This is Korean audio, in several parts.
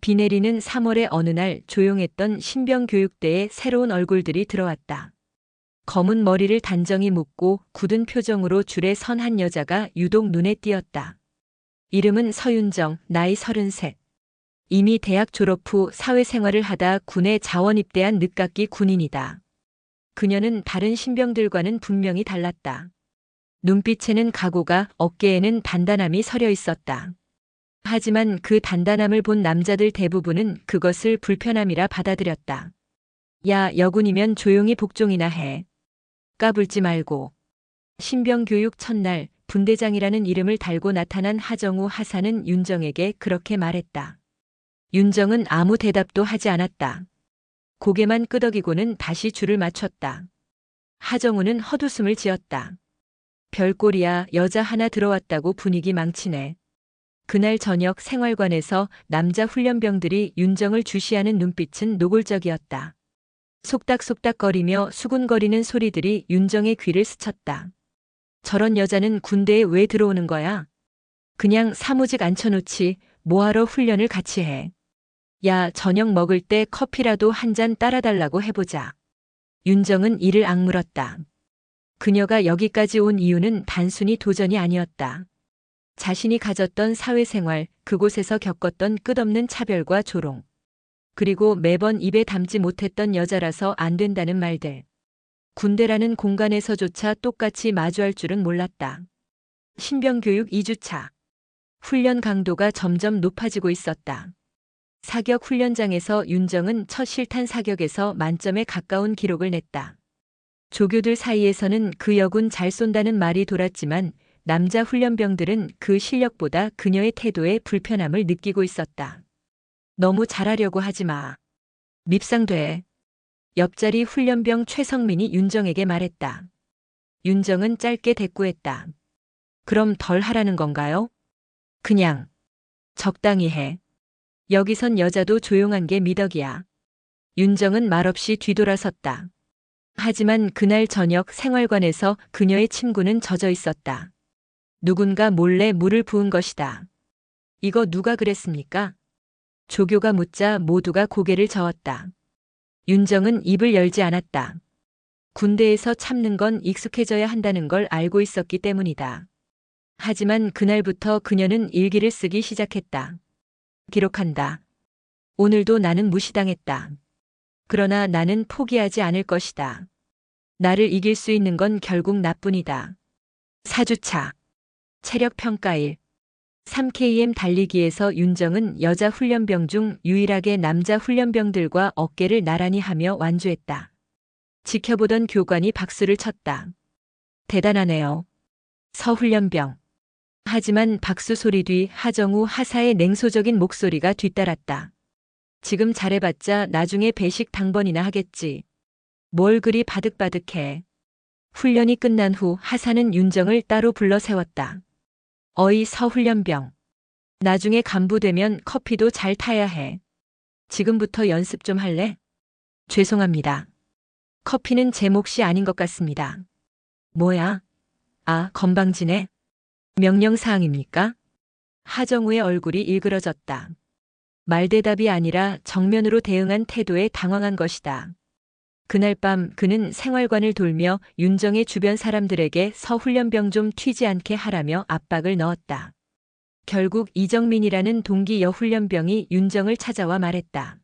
비 내리는 3월의 어느 날 조용했던 신병교육대에 새로운 얼굴들이 들어왔다. 검은 머리를 단정히 묶고 굳은 표정으로 줄에 선 한 여자가 유독 눈에 띄었다. 이름은 서윤정, 나이 33. 이미 대학 졸업 후 사회생활을 하다 군에 자원 입대한 늦깎이 군인이다. 그녀는 다른 신병들과는 분명히 달랐다. 눈빛에는 각오가, 어깨에는 단단함이 서려 있었다. 하지만 그 단단함을 본 남자들 대부분은 그것을 불편함이라 받아들였다. 야, 여군이면 조용히 복종이나 해. 까불지 말고. 신병교육 첫날 분대장이라는 이름을 달고 나타난 하정우 하사는 윤정에게 그렇게 말했다. 윤정은 아무 대답도 하지 않았다. 고개만 끄덕이고는 다시 줄을 맞췄다. 하정우는 헛웃음을 지었다. 별꼴이야, 여자 하나 들어왔다고 분위기 망치네. 그날 저녁 생활관에서 남자 훈련병들이 윤정을 주시하는 눈빛은 노골적이었다. 속닥속닥거리며 수군거리는 소리들이 윤정의 귀를 스쳤다. 저런 여자는 군대에 왜 들어오는 거야? 그냥 사무직 앉혀놓지 뭐하러 훈련을 같이 해. 야, 저녁 먹을 때 커피라도 한 잔 따라달라고 해보자. 윤정은 이를 악물었다. 그녀가 여기까지 온 이유는 단순히 도전이 아니었다. 자신이 가졌던 사회생활, 그곳에서 겪었던 끝없는 차별과 조롱. 그리고 매번 입에 담지 못했던 여자라서 안 된다는 말들. 군대라는 공간에서조차 똑같이 마주할 줄은 몰랐다. 신병교육 2주차. 훈련 강도가 점점 높아지고 있었다. 사격 훈련장에서 윤정은 첫 실탄 사격에서 만점에 가까운 기록을 냈다. 조교들 사이에서는 그 여군 잘 쏜다는 말이 돌았지만 남자 훈련병들은 그 실력보다 그녀의 태도에 불편함을 느끼고 있었다. 너무 잘하려고 하지 마. 밉상돼. 옆자리 훈련병 최성민이 윤정에게 말했다. 윤정은 짧게 대꾸했다. 그럼 덜 하라는 건가요? 그냥 적당히 해. 여기선 여자도 조용한 게 미덕이야. 윤정은 말없이 뒤돌아섰다. 하지만 그날 저녁 생활관에서 그녀의 침구는 젖어 있었다. 누군가 몰래 물을 부은 것이다. 이거 누가 그랬습니까? 조교가 묻자 모두가 고개를 저었다. 윤정은 입을 열지 않았다. 군대에서 참는 건 익숙해져야 한다는 걸 알고 있었기 때문이다. 하지만 그날부터 그녀는 일기를 쓰기 시작했다. 기록한다. 오늘도 나는 무시당했다. 그러나 나는 포기하지 않을 것이다. 나를 이길 수 있는 건 결국 나뿐이다. 4주차. 체력평가일. 3km 달리기에서 윤정은 여자 훈련병 중 유일하게 남자 훈련병들과 어깨를 나란히 하며 완주했다. 지켜보던 교관이 박수를 쳤다. 대단하네요. 서훈련병. 하지만 박수 소리 뒤 하정우 하사의 냉소적인 목소리가 뒤따랐다. 지금 잘해봤자 나중에 배식 당번이나 하겠지. 뭘 그리 바득바득해. 훈련이 끝난 후 하사는 윤정을 따로 불러 세웠다. 어이 서훈련병. 나중에 간부 되면 커피도 잘 타야 해. 지금부터 연습 좀 할래? 죄송합니다. 커피는 제 몫이 아닌 것 같습니다. 뭐야? 아, 건방지네. 명령사항입니까? 하정우의 얼굴이 일그러졌다. 말대답이 아니라 정면으로 대응한 태도에 당황한 것이다. 그날 밤 그는 생활관을 돌며 윤정의 주변 사람들에게 서훈련병 좀 튀지 않게 하라며 압박을 넣었다. 결국 이정민이라는 동기 여훈련병이 윤정을 찾아와 말했다.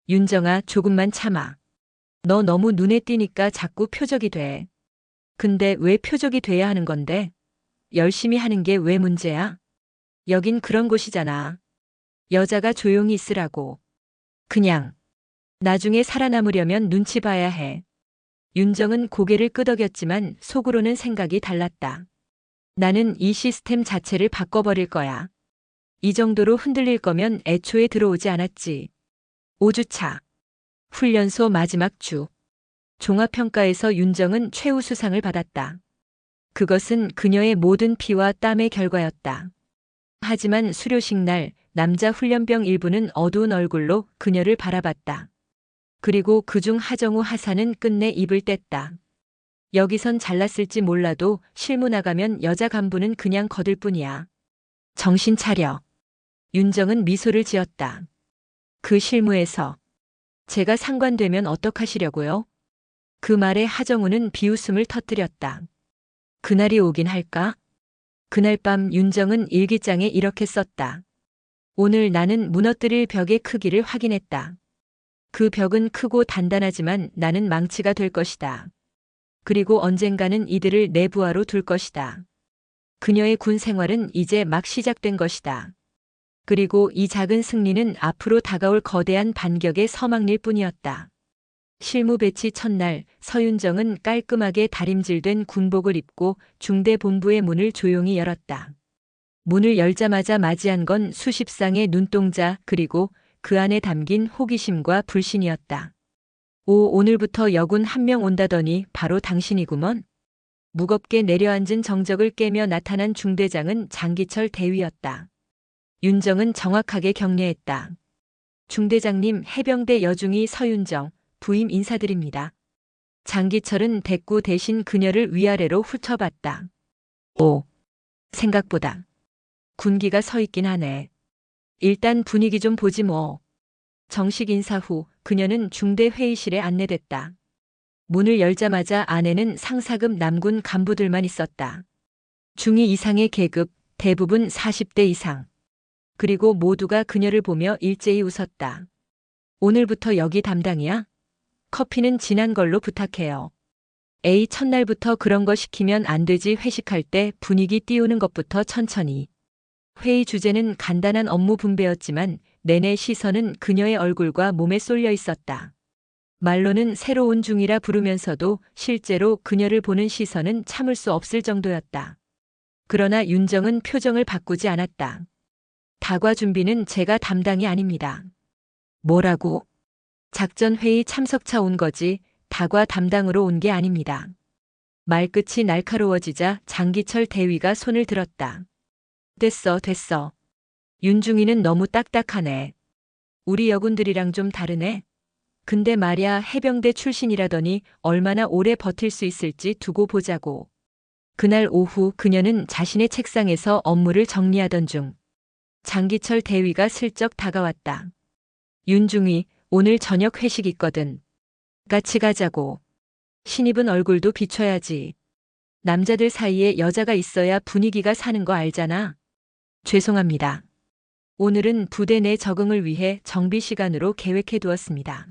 윤정아, 조금만 참아. 너 너무 눈에 띄니까 자꾸 표적이 돼. 근데 왜 표적이 돼야 하는 건데? 열심히 하는 게 왜 문제야? 여긴 그런 곳이잖아. 여자가 조용히 있으라고. 그냥. 나중에 살아남으려면 눈치 봐야 해. 윤정은 고개를 끄덕였지만 속으로는 생각이 달랐다. 나는 이 시스템 자체를 바꿔버릴 거야. 이 정도로 흔들릴 거면 애초에 들어오지 않았지. 5주차. 훈련소 마지막 주. 종합평가에서 윤정은 최우수상을 받았다. 그것은 그녀의 모든 피와 땀의 결과였다. 하지만 수료식 날 남자 훈련병 일부는 어두운 얼굴로 그녀를 바라봤다. 그리고 그중 하정우 하사는 끝내 입을 뗐다. 여기선 잘났을지 몰라도 실무 나가면 여자 간부는 그냥 거들 뿐이야. 정신 차려. 윤정은 미소를 지었다. 그 실무에서 제가 상관되면 어떡하시려고요? 그 말에 하정우는 비웃음을 터뜨렸다. 그날이 오긴 할까? 그날 밤 윤정은 일기장에 이렇게 썼다. 오늘 나는 무너뜨릴 벽의 크기를 확인했다. 그 벽은 크고 단단하지만 나는 망치가 될 것이다. 그리고 언젠가는 이들을 내 부하로 둘 것이다. 그녀의 군 생활은 이제 막 시작된 것이다. 그리고 이 작은 승리는 앞으로 다가올 거대한 반격의 서막일 뿐이었다. 실무 배치 첫날 서윤정은 깔끔하게 다림질된 군복을 입고 중대 본부의 문을 조용히 열었다. 문을 열자마자 맞이한 건 수십 쌍의 눈동자 그리고 그 안에 담긴 호기심과 불신이었다. 오늘부터 여군 한 명 온다더니 바로 당신이구먼. 무겁게 내려앉은 정적을 깨며 나타난 중대장은 장기철 대위였다. 윤정은 정확하게 격려했다. 중대장님, 해병대 여중이 서윤정, 부임 인사드립니다. 장기철은 대꾸 대신 그녀를 위아래로 훑어봤다. 생각보다 군기가 서 있긴 하네. 일단 분위기 좀 보지 뭐. 정식 인사 후 그녀는 중대 회의실에 안내됐다. 문을 열자마자 안에는 상사급 남군 간부들만 있었다. 중위 이상의 계급, 대부분 40대 이상. 그리고 모두가 그녀를 보며 일제히 웃었다. 오늘부터 여기 담당이야? 커피는 지난 걸로 부탁해요. 에이, 첫날부터 그런 거 시키면 안 되지. 회식할 때 분위기 띄우는 것부터 천천히. 회의 주제는 간단한 업무 분배였지만 내내 시선은 그녀의 얼굴과 몸에 쏠려 있었다. 말로는 새로운 중이라 부르면서도 실제로 그녀를 보는 시선은 참을 수 없을 정도였다. 그러나 윤정은 표정을 바꾸지 않았다. 다과 준비는 제가 담당이 아닙니다. 뭐라고? 작전회의 참석차 온 거지 다과 담당으로 온 게 아닙니다. 말끝이 날카로워지자 장기철 대위가 손을 들었다. 됐어. 윤중이는 너무 딱딱하네. 우리 여군들이랑 좀 다르네. 근데 말야, 해병대 출신이라더니 얼마나 오래 버틸 수 있을지 두고 보자고. 그날 오후 그녀는 자신의 책상에서 업무를 정리하던 중 장기철 대위가 슬쩍 다가왔다. 윤중이, 오늘 저녁 회식 있거든. 같이 가자고. 신입은 얼굴도 비춰야지. 남자들 사이에 여자가 있어야 분위기가 사는 거 알잖아. 죄송합니다. 오늘은 부대 내 적응을 위해 정비 시간으로 계획해 두었습니다.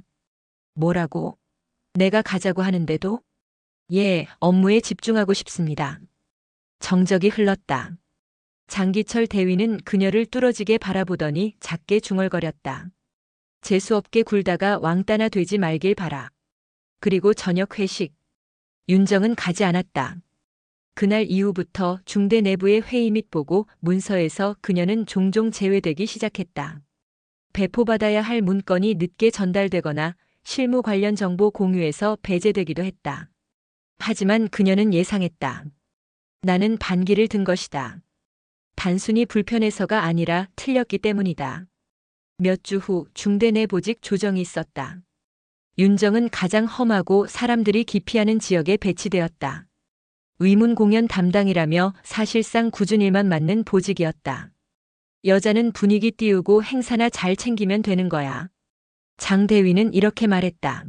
뭐라고? 내가 가자고 하는데도? 예, 업무에 집중하고 싶습니다. 정적이 흘렀다. 장기철 대위는 그녀를 뚫어지게 바라보더니 작게 중얼거렸다. 재수없게 굴다가 왕따나 되지 말길 바라. 그리고 저녁 회식. 윤정은 가지 않았다. 그날 이후부터 중대 내부의 회의 및 보고 문서에서 그녀는 종종 제외되기 시작했다. 배포받아야 할 문건이 늦게 전달되거나 실무 관련 정보 공유에서 배제되기도 했다. 하지만 그녀는 예상했다. 나는 반기를 든 것이다. 단순히 불편해서가 아니라 틀렸기 때문이다. 몇 주 후 중대 내 보직 조정이 있었다. 윤정은 가장 험하고 사람들이 기피하는 지역에 배치되었다. 의문 공연 담당이라며 사실상 굳은 일만 맡는 보직이었다. 여자는 분위기 띄우고 행사나 잘 챙기면 되는 거야. 장 대위는 이렇게 말했다.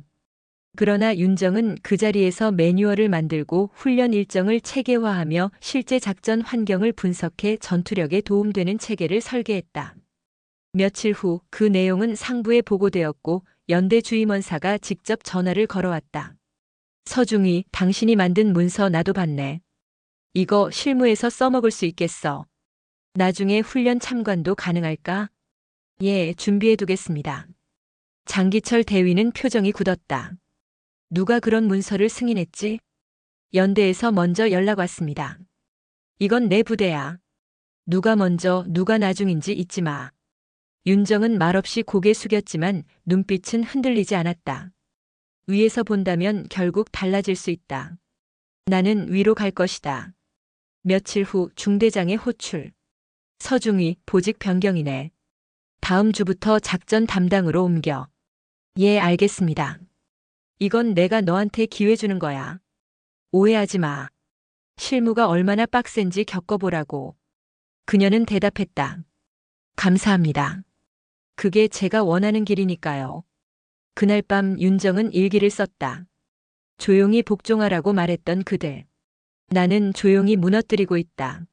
그러나 윤정은 그 자리에서 매뉴얼을 만들고 훈련 일정을 체계화하며 실제 작전 환경을 분석해 전투력에 도움되는 체계를 설계했다. 며칠 후 그 내용은 상부에 보고되었고 연대 주임원사가 직접 전화를 걸어왔다. 서중이, 당신이 만든 문서 나도 봤네. 이거 실무에서 써먹을 수 있겠어. 나중에 훈련 참관도 가능할까? 예, 준비해두겠습니다. 장기철 대위는 표정이 굳었다. 누가 그런 문서를 승인했지? 연대에서 먼저 연락 왔습니다. 이건 내 부대야. 누가 먼저 누가 나중인지 잊지 마. 윤정은 말없이 고개 숙였지만 눈빛은 흔들리지 않았다. 위에서 본다면 결국 달라질 수 있다. 나는 위로 갈 것이다. 며칠 후 중대장의 호출. 서중이, 보직 변경이네. 다음 주부터 작전 담당으로 옮겨. 예, 알겠습니다. 이건 내가 너한테 기회 주는 거야. 오해하지 마. 실무가 얼마나 빡센지 겪어보라고. 그녀는 대답했다. 감사합니다. 그게 제가 원하는 길이니까요. 그날 밤 윤정은 일기를 썼다. 조용히 복종하라고 말했던 그들. 나는 조용히 무너뜨리고 있다.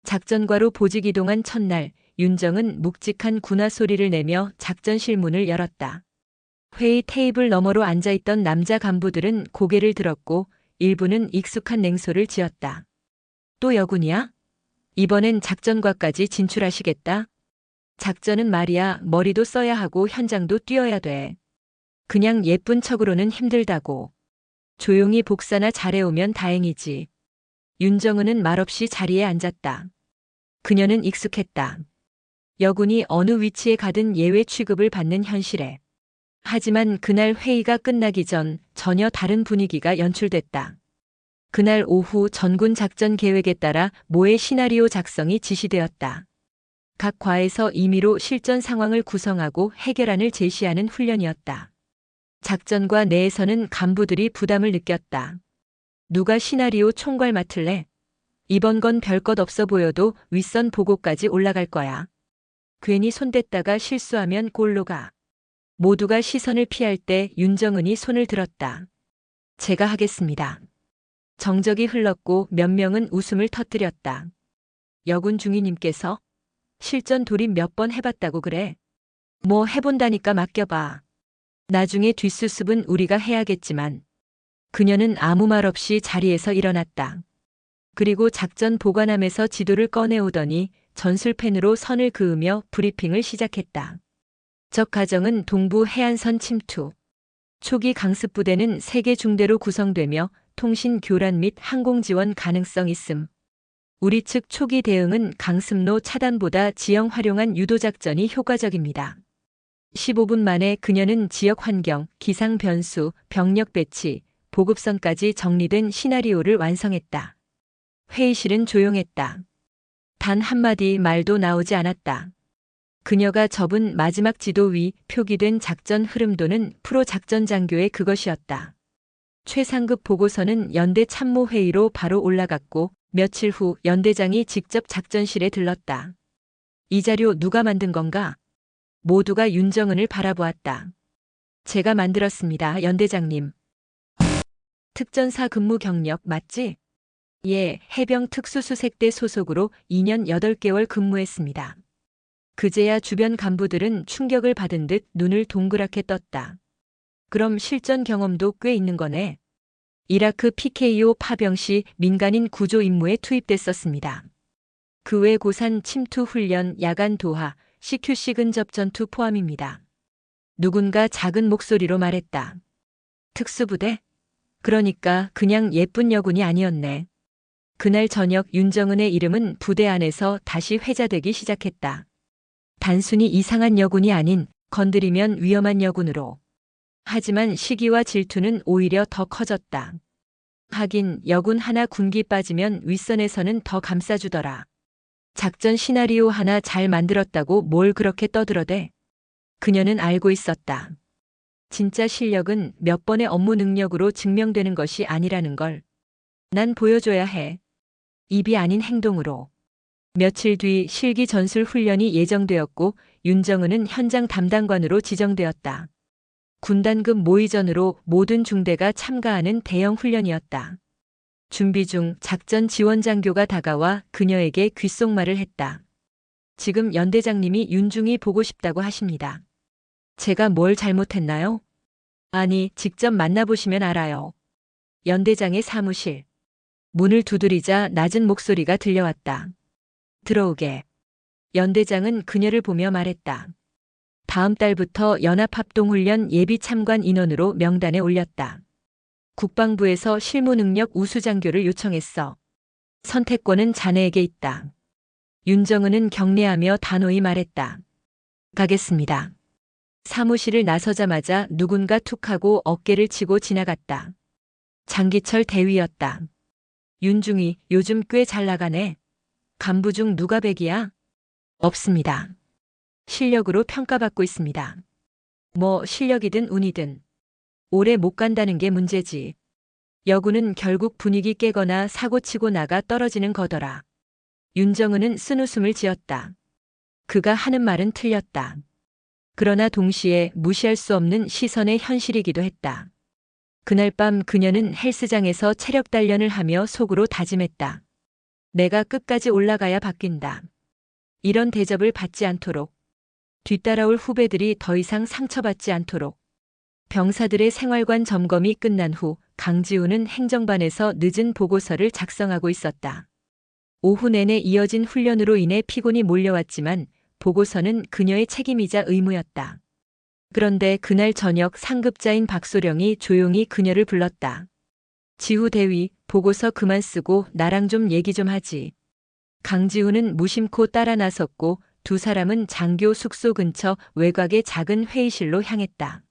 작전과로 보직 이동한 첫날, 윤정은 묵직한 군화 소리를 내며 작전실 문을 열었다. 회의 테이블 너머로 앉아있던 남자 간부들은 고개를 들었고 일부는 익숙한 냉소를 지었다. 또 여군이야? 이번엔 작전과까지 진출하시겠다? 작전은 말이야 머리도 써야 하고 현장도 뛰어야 돼. 그냥 예쁜 척으로는 힘들다고. 조용히 복사나 잘해오면 다행이지. 윤정은은 말없이 자리에 앉았다. 그녀는 익숙했다. 여군이 어느 위치에 가든 예외 취급을 받는 현실에. 하지만 그날 회의가 끝나기 전 전혀 다른 분위기가 연출됐다. 그날 오후 전군 작전 계획에 따라 모의 시나리오 작성이 지시되었다. 각 과에서 임의로 실전 상황을 구성하고 해결안을 제시하는 훈련이었다. 작전과 내에서는 간부들이 부담을 느꼈다. 누가 시나리오 총괄 맡을래? 이번 건 별것 없어 보여도 윗선 보고까지 올라갈 거야. 괜히 손댔다가 실수하면 골로 가. 모두가 시선을 피할 때 윤정은이 손을 들었다. 제가 하겠습니다. 정적이 흘렀고 몇 명은 웃음을 터뜨렸다. 여군 중위님께서 실전 돌입 몇 번 해봤다고 그래. 뭐 해본다니까 맡겨봐. 나중에 뒷수습은 우리가 해야겠지만. 그녀는 아무 말 없이 자리에서 일어났다. 그리고 작전 보관함에서 지도를 꺼내오더니 전술펜으로 선을 그으며 브리핑을 시작했다. 적 가정은 동부 해안선 침투. 초기 강습부대는 3개 중대로 구성되며 통신 교란 및 항공 지원 가능성 있음. 우리 측 초기 대응은 강습로 차단보다 지형 활용한 유도작전이 효과적입니다. 15분 만에 그녀는 지역 환경, 기상 변수, 병력 배치, 보급선까지 정리된 시나리오를 완성했다. 회의실은 조용했다. 단 한마디 말도 나오지 않았다. 그녀가 접은 마지막 지도 위 표기된 작전 흐름도는 프로 작전 장교의 그것이었다. 최상급 보고서는 연대 참모회의로 바로 올라갔고 며칠 후 연대장이 직접 작전실에 들렀다. 이 자료 누가 만든 건가? 모두가 윤정은을 바라보았다. 제가 만들었습니다, 연대장님. 특전사 근무 경력 맞지? 예, 해병 특수수색대 소속으로 2년 8개월 근무했습니다. 그제야 주변 간부들은 충격을 받은 듯 눈을 동그랗게 떴다. 그럼 실전 경험도 꽤 있는 거네. 이라크 PKO 파병 시 민간인 구조 임무에 투입됐었습니다. 그 외 고산 침투 훈련, 야간 도하, CQC 근접 전투 포함입니다. 누군가 작은 목소리로 말했다. 특수부대? 그러니까 그냥 예쁜 여군이 아니었네. 그날 저녁 윤정은의 이름은 부대 안에서 다시 회자되기 시작했다. 단순히 이상한 여군이 아닌 건드리면 위험한 여군으로. 하지만 시기와 질투는 오히려 더 커졌다. 하긴 여군 하나 군기 빠지면 윗선에서는 더 감싸주더라. 작전 시나리오 하나 잘 만들었다고 뭘 그렇게 떠들어대? 그녀는 알고 있었다. 진짜 실력은 몇 번의 업무 능력으로 증명되는 것이 아니라는 걸. 난 보여줘야 해. 입이 아닌 행동으로. 며칠 뒤 실기 전술 훈련이 예정되었고 윤정은은 현장 담당관으로 지정되었다. 군단급 모의전으로 모든 중대가 참가하는 대형 훈련이었다. 준비 중 작전 지원 장교가 다가와 그녀에게 귓속말을 했다. 지금 연대장님이 윤중이 보고 싶다고 하십니다. 제가 뭘 잘못했나요? 아니, 직접 만나보시면 알아요. 연대장의 사무실. 문을 두드리자 낮은 목소리가 들려왔다. 들어오게. 연대장은 그녀를 보며 말했다. 다음 달부터 연합합동훈련 예비 참관 인원으로 명단에 올렸다. 국방부에서 실무능력 우수장교를 요청했어. 선택권은 자네에게 있다. 윤정은은 경례하며 단호히 말했다. 가겠습니다. 사무실을 나서자마자 누군가 툭 하고 어깨를 치고 지나갔다. 장기철 대위였다. 윤중이 요즘 꽤 잘 나가네. 간부 중 누가 백이야? 없습니다. 실력으로 평가받고 있습니다. 뭐 실력이든 운이든. 오래 못 간다는 게 문제지. 여군은 결국 분위기 깨거나 사고치고 나가 떨어지는 거더라. 윤정은은 쓴웃음을 지었다. 그가 하는 말은 틀렸다. 그러나 동시에 무시할 수 없는 시선의 현실이기도 했다. 그날 밤 그녀는 헬스장에서 체력 단련을 하며 속으로 다짐했다. 내가 끝까지 올라가야 바뀐다. 이런 대접을 받지 않도록, 뒤따라올 후배들이 더 이상 상처받지 않도록. 병사들의 생활관 점검이 끝난 후 강지우는 행정반에서 늦은 보고서를 작성하고 있었다. 오후 내내 이어진 훈련으로 인해 피곤이 몰려왔지만 보고서는 그녀의 책임이자 의무였다. 그런데 그날 저녁 상급자인 박소령이 조용히 그녀를 불렀다. 지우 대위, 보고서 그만 쓰고 나랑 좀 얘기 좀 하지. 강지우는 무심코 따라 나섰고 두 사람은 장교 숙소 근처 외곽의 작은 회의실로 향했다.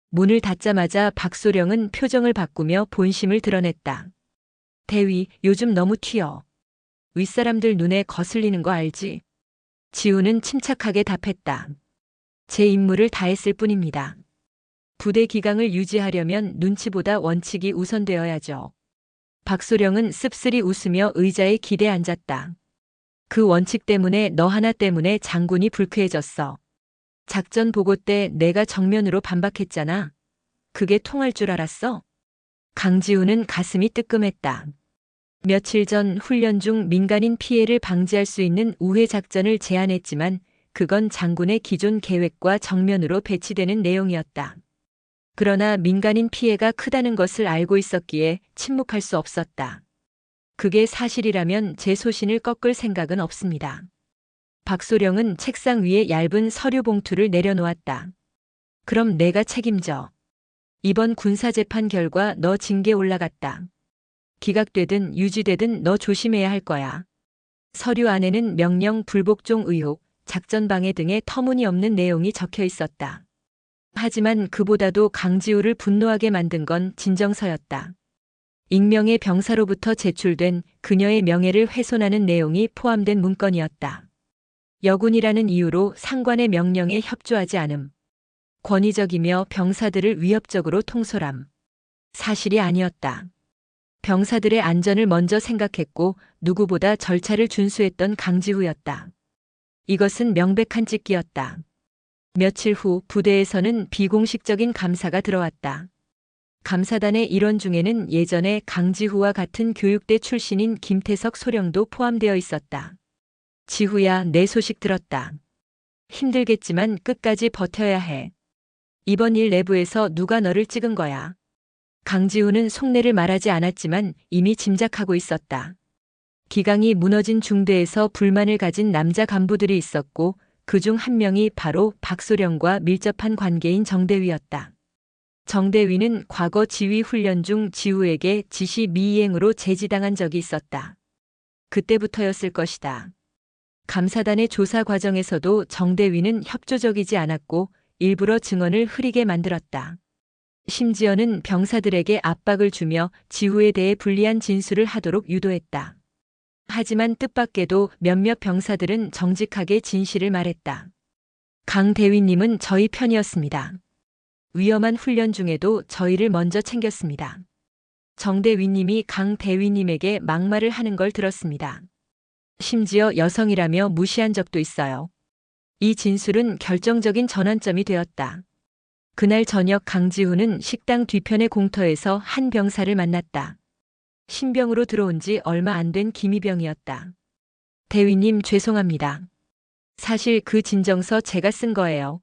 문을 닫자마자 박소령은 표정을 바꾸며 본심을 드러냈다. 대위, 요즘 너무 튀어. 윗사람들 눈에 거슬리는 거 알지? 지우는 침착하게 답했다. 제 임무를 다했을 뿐입니다. 부대 기강을 유지하려면 눈치보다 원칙이 우선되어야죠. 박소령은 씁쓸히 웃으며 의자에 기대 앉았다. 그 원칙 때문에 너 하나 때문에 장군이 불쾌해졌어. 작전 보고 때 내가 정면으로 반박했잖아. 그게 통할 줄 알았어? 강지우는 가슴이 뜨끔했다. 며칠 전 훈련 중 민간인 피해를 방지할 수 있는 우회 작전을 제안했지만 그건 장군의 기존 계획과 정면으로 배치되는 내용이었다. 그러나 민간인 피해가 크다는 것을 알고 있었기에 침묵할 수 없었다. 그게 사실이라면 제 소신을 꺾을 생각은 없습니다. 박소령은 책상 위에 얇은 서류 봉투를 내려놓았다. 그럼 내가 책임져. 이번 군사재판 결과 너 징계 올라갔다. 기각되든 유지되든 너 조심해야 할 거야. 서류 안에는 명령 불복종 의혹, 작전 방해 등의 터무니없는 내용이 적혀 있었다. 하지만 그보다도 강지우를 분노하게 만든 건 진정서였다. 익명의 병사로부터 제출된 그녀의 명예를 훼손하는 내용이 포함된 문건이었다. 여군이라는 이유로 상관의 명령에 협조하지 않음. 권위적이며 병사들을 위협적으로 통솔함. 사실이 아니었다. 병사들의 안전을 먼저 생각했고 누구보다 절차를 준수했던 강지우였다. 이것은 명백한 찍기였다. 며칠 후 부대에서는 비공식적인 감사가 들어왔다. 감사단의 일원 중에는 예전에 강지후와 같은 교육대 출신인 김태석 소령도 포함되어 있었다. 지후야, 내 소식 들었다. 힘들겠지만 끝까지 버텨야 해. 이번 일 내부에서 누가 너를 찍은 거야? 강지후는 속내를 말하지 않았지만 이미 짐작하고 있었다. 기강이 무너진 중대에서 불만을 가진 남자 간부들이 있었고 그중 한 명이 바로 박소령과 밀접한 관계인 정대위였다. 정대위는 과거 지휘 훈련 중 지우에게 지시 미이행으로 제지당한 적이 있었다. 그때부터였을 것이다. 감사단의 조사 과정에서도 정대위는 협조적이지 않았고 일부러 증언을 흐리게 만들었다. 심지어는 병사들에게 압박을 주며 지우에 대해 불리한 진술을 하도록 유도했다. 하지만 뜻밖에도 몇몇 병사들은 정직하게 진실을 말했다. 강 대위님은 저희 편이었습니다. 위험한 훈련 중에도 저희를 먼저 챙겼습니다. 정 대위님이 강 대위님에게 막말을 하는 걸 들었습니다. 심지어 여성이라며 무시한 적도 있어요. 이 진술은 결정적인 전환점이 되었다. 그날 저녁 강지우는 식당 뒤편의 공터에서 한 병사를 만났다. 신병으로 들어온 지 얼마 안 된 김이병이었다. 대위님 죄송합니다. 사실 그 진정서 제가 쓴 거예요.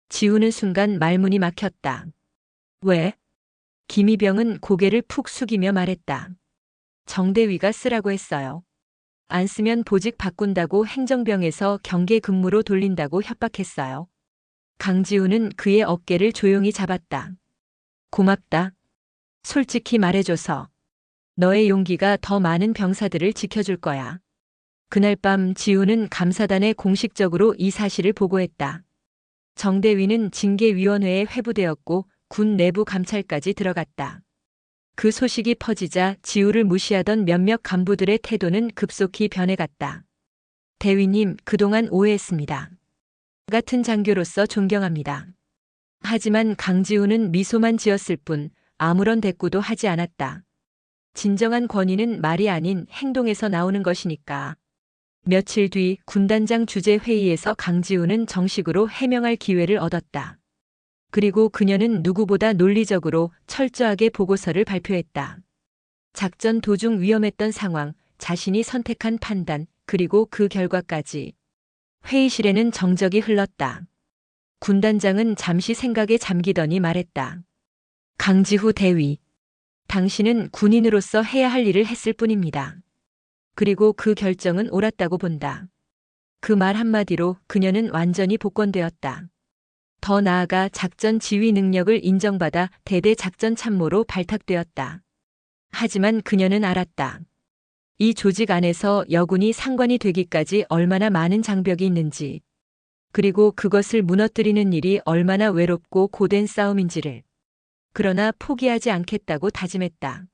지우는 순간 말문이 막혔다. 왜? 김이병은 고개를 푹 숙이며 말했다. 정대위가 쓰라고 했어요. 안 쓰면 보직 바꾼다고 행정병에서 경계 근무로 돌린다고 협박했어요. 강지우는 그의 어깨를 조용히 잡았다. 고맙다. 솔직히 말해줘서. 너의 용기가 더 많은 병사들을 지켜줄 거야. 그날 밤 지우는 감사단에 공식적으로 이 사실을 보고했다. 정대위는 징계위원회에 회부되었고 군 내부 감찰까지 들어갔다. 그 소식이 퍼지자 지우를 무시하던 몇몇 간부들의 태도는 급속히 변해갔다. 대위님, 그동안 오해했습니다. 같은 장교로서 존경합니다. 하지만 강지우는 미소만 지었을 뿐 아무런 대꾸도 하지 않았다. 진정한 권위는 말이 아닌 행동에서 나오는 것이니까. 며칠 뒤 군단장 주재 회의에서 강지우는 정식으로 해명할 기회를 얻었다. 그리고 그녀는 누구보다 논리적으로 철저하게 보고서를 발표했다. 작전 도중 위험했던 상황, 자신이 선택한 판단, 그리고 그 결과까지. 회의실에는 정적이 흘렀다. 군단장은 잠시 생각에 잠기더니 말했다. 강지후 대위. 당신은 군인으로서 해야 할 일을 했을 뿐입니다. 그리고 그 결정은 옳았다고 본다. 그 말 한마디로 그녀는 완전히 복권되었다. 더 나아가 작전 지휘 능력을 인정받아 대대 작전 참모로 발탁되었다. 하지만 그녀는 알았다. 이 조직 안에서 여군이 상관이 되기까지 얼마나 많은 장벽이 있는지, 그리고 그것을 무너뜨리는 일이 얼마나 외롭고 고된 싸움인지를. 그러나 포기하지 않겠다고 다짐했다.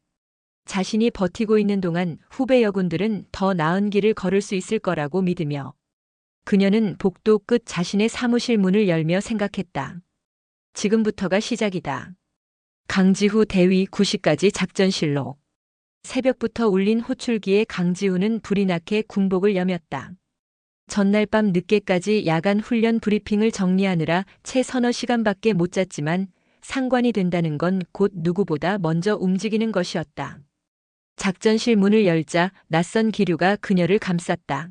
자신이 버티고 있는 동안 후배 여군들은 더 나은 길을 걸을 수 있을 거라고 믿으며, 그녀는 복도 끝 자신의 사무실 문을 열며 생각했다. 지금부터가 시작이다. 강지후 대위 9시까지 작전실로. 새벽부터 울린 호출기에 강지우는 불이 나게 군복을 여몄다. 전날 밤 늦게까지 야간 훈련 브리핑을 정리하느라 채 서너 시간밖에 못 잤지만 상관이 된다는 건 곧 누구보다 먼저 움직이는 것이었다. 작전실 문을 열자 낯선 기류가 그녀를 감쌌다.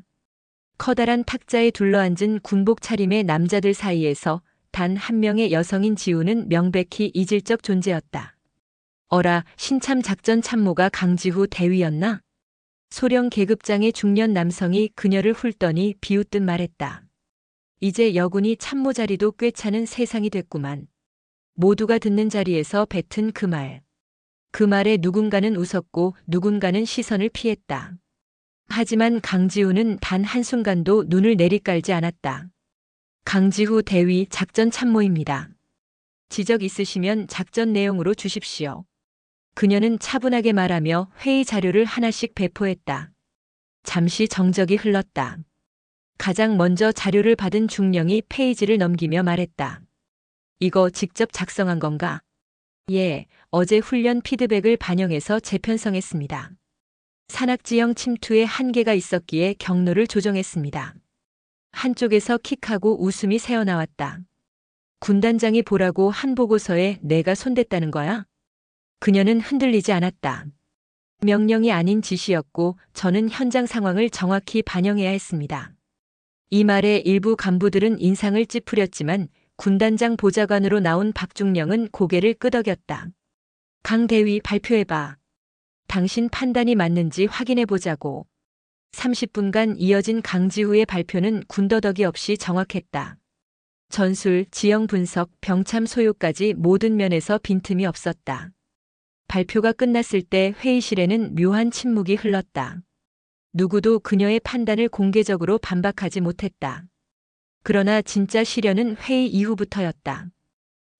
커다란 탁자에 둘러앉은 군복 차림의 남자들 사이에서 단 한 명의 여성인 지우는 명백히 이질적 존재였다. 어라, 신참 작전 참모가 강지후 대위였나? 소령 계급장의 중년 남성이 그녀를 훑더니 비웃듯 말했다. 이제 여군이 참모 자리도 꿰차는 세상이 됐구만. 모두가 듣는 자리에서 뱉은 그 말. 그 말에 누군가는 웃었고 누군가는 시선을 피했다. 하지만 강지우는 단 한순간도 눈을 내리깔지 않았다. 강지후 대위 작전 참모입니다. 지적 있으시면 작전 내용으로 주십시오. 그녀는 차분하게 말하며 회의 자료를 하나씩 배포했다. 잠시 정적이 흘렀다. 가장 먼저 자료를 받은 중령이 페이지를 넘기며 말했다. 이거 직접 작성한 건가? 예, 어제 훈련 피드백을 반영해서 재편성했습니다. 산악지형 침투에 한계가 있었기에 경로를 조정했습니다. 한쪽에서 킥하고 웃음이 새어나왔다. 군단장이 보라고 한 보고서에 내가 손댔다는 거야? 그녀는 흔들리지 않았다. 명령이 아닌 지시였고 저는 현장 상황을 정확히 반영해야 했습니다. 이 말에 일부 간부들은 인상을 찌푸렸지만 군단장 보좌관으로 나온 박중령은 고개를 끄덕였다. 강 대위 발표해봐. 당신 판단이 맞는지 확인해보자고. 30분간 이어진 강지후의 발표는 군더더기 없이 정확했다. 전술, 지형 분석, 병참 소요까지 모든 면에서 빈틈이 없었다. 발표가 끝났을 때 회의실에는 묘한 침묵이 흘렀다. 누구도 그녀의 판단을 공개적으로 반박하지 못했다. 그러나 진짜 시련은 회의 이후부터였다.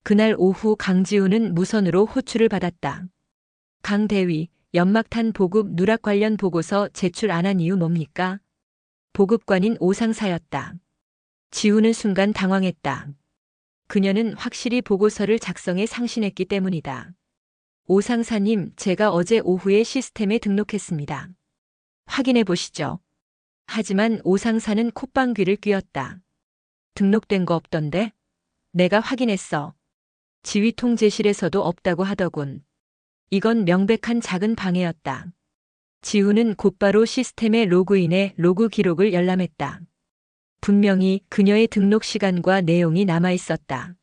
그날 오후 강지우는 무선으로 호출을 받았다. 강 대위, 연막탄 보급 누락 관련 보고서 제출 안 한 이유 뭡니까? 보급관인 오상사였다. 지우는 순간 당황했다. 그녀는 확실히 보고서를 작성해 상신했기 때문이다. 오상사님, 제가 어제 오후에 시스템에 등록했습니다. 확인해 보시죠. 하지만 오상사는 콧방귀를 뀌었다. 등록된 거 없던데? 내가 확인했어. 지휘 통제실에서도 없다고 하더군. 이건 명백한 작은 방해였다. 지우는 곧바로 시스템에 로그인해 로그 기록을 열람했다. 분명히 그녀의 등록 시간과 내용이 남아 있었다.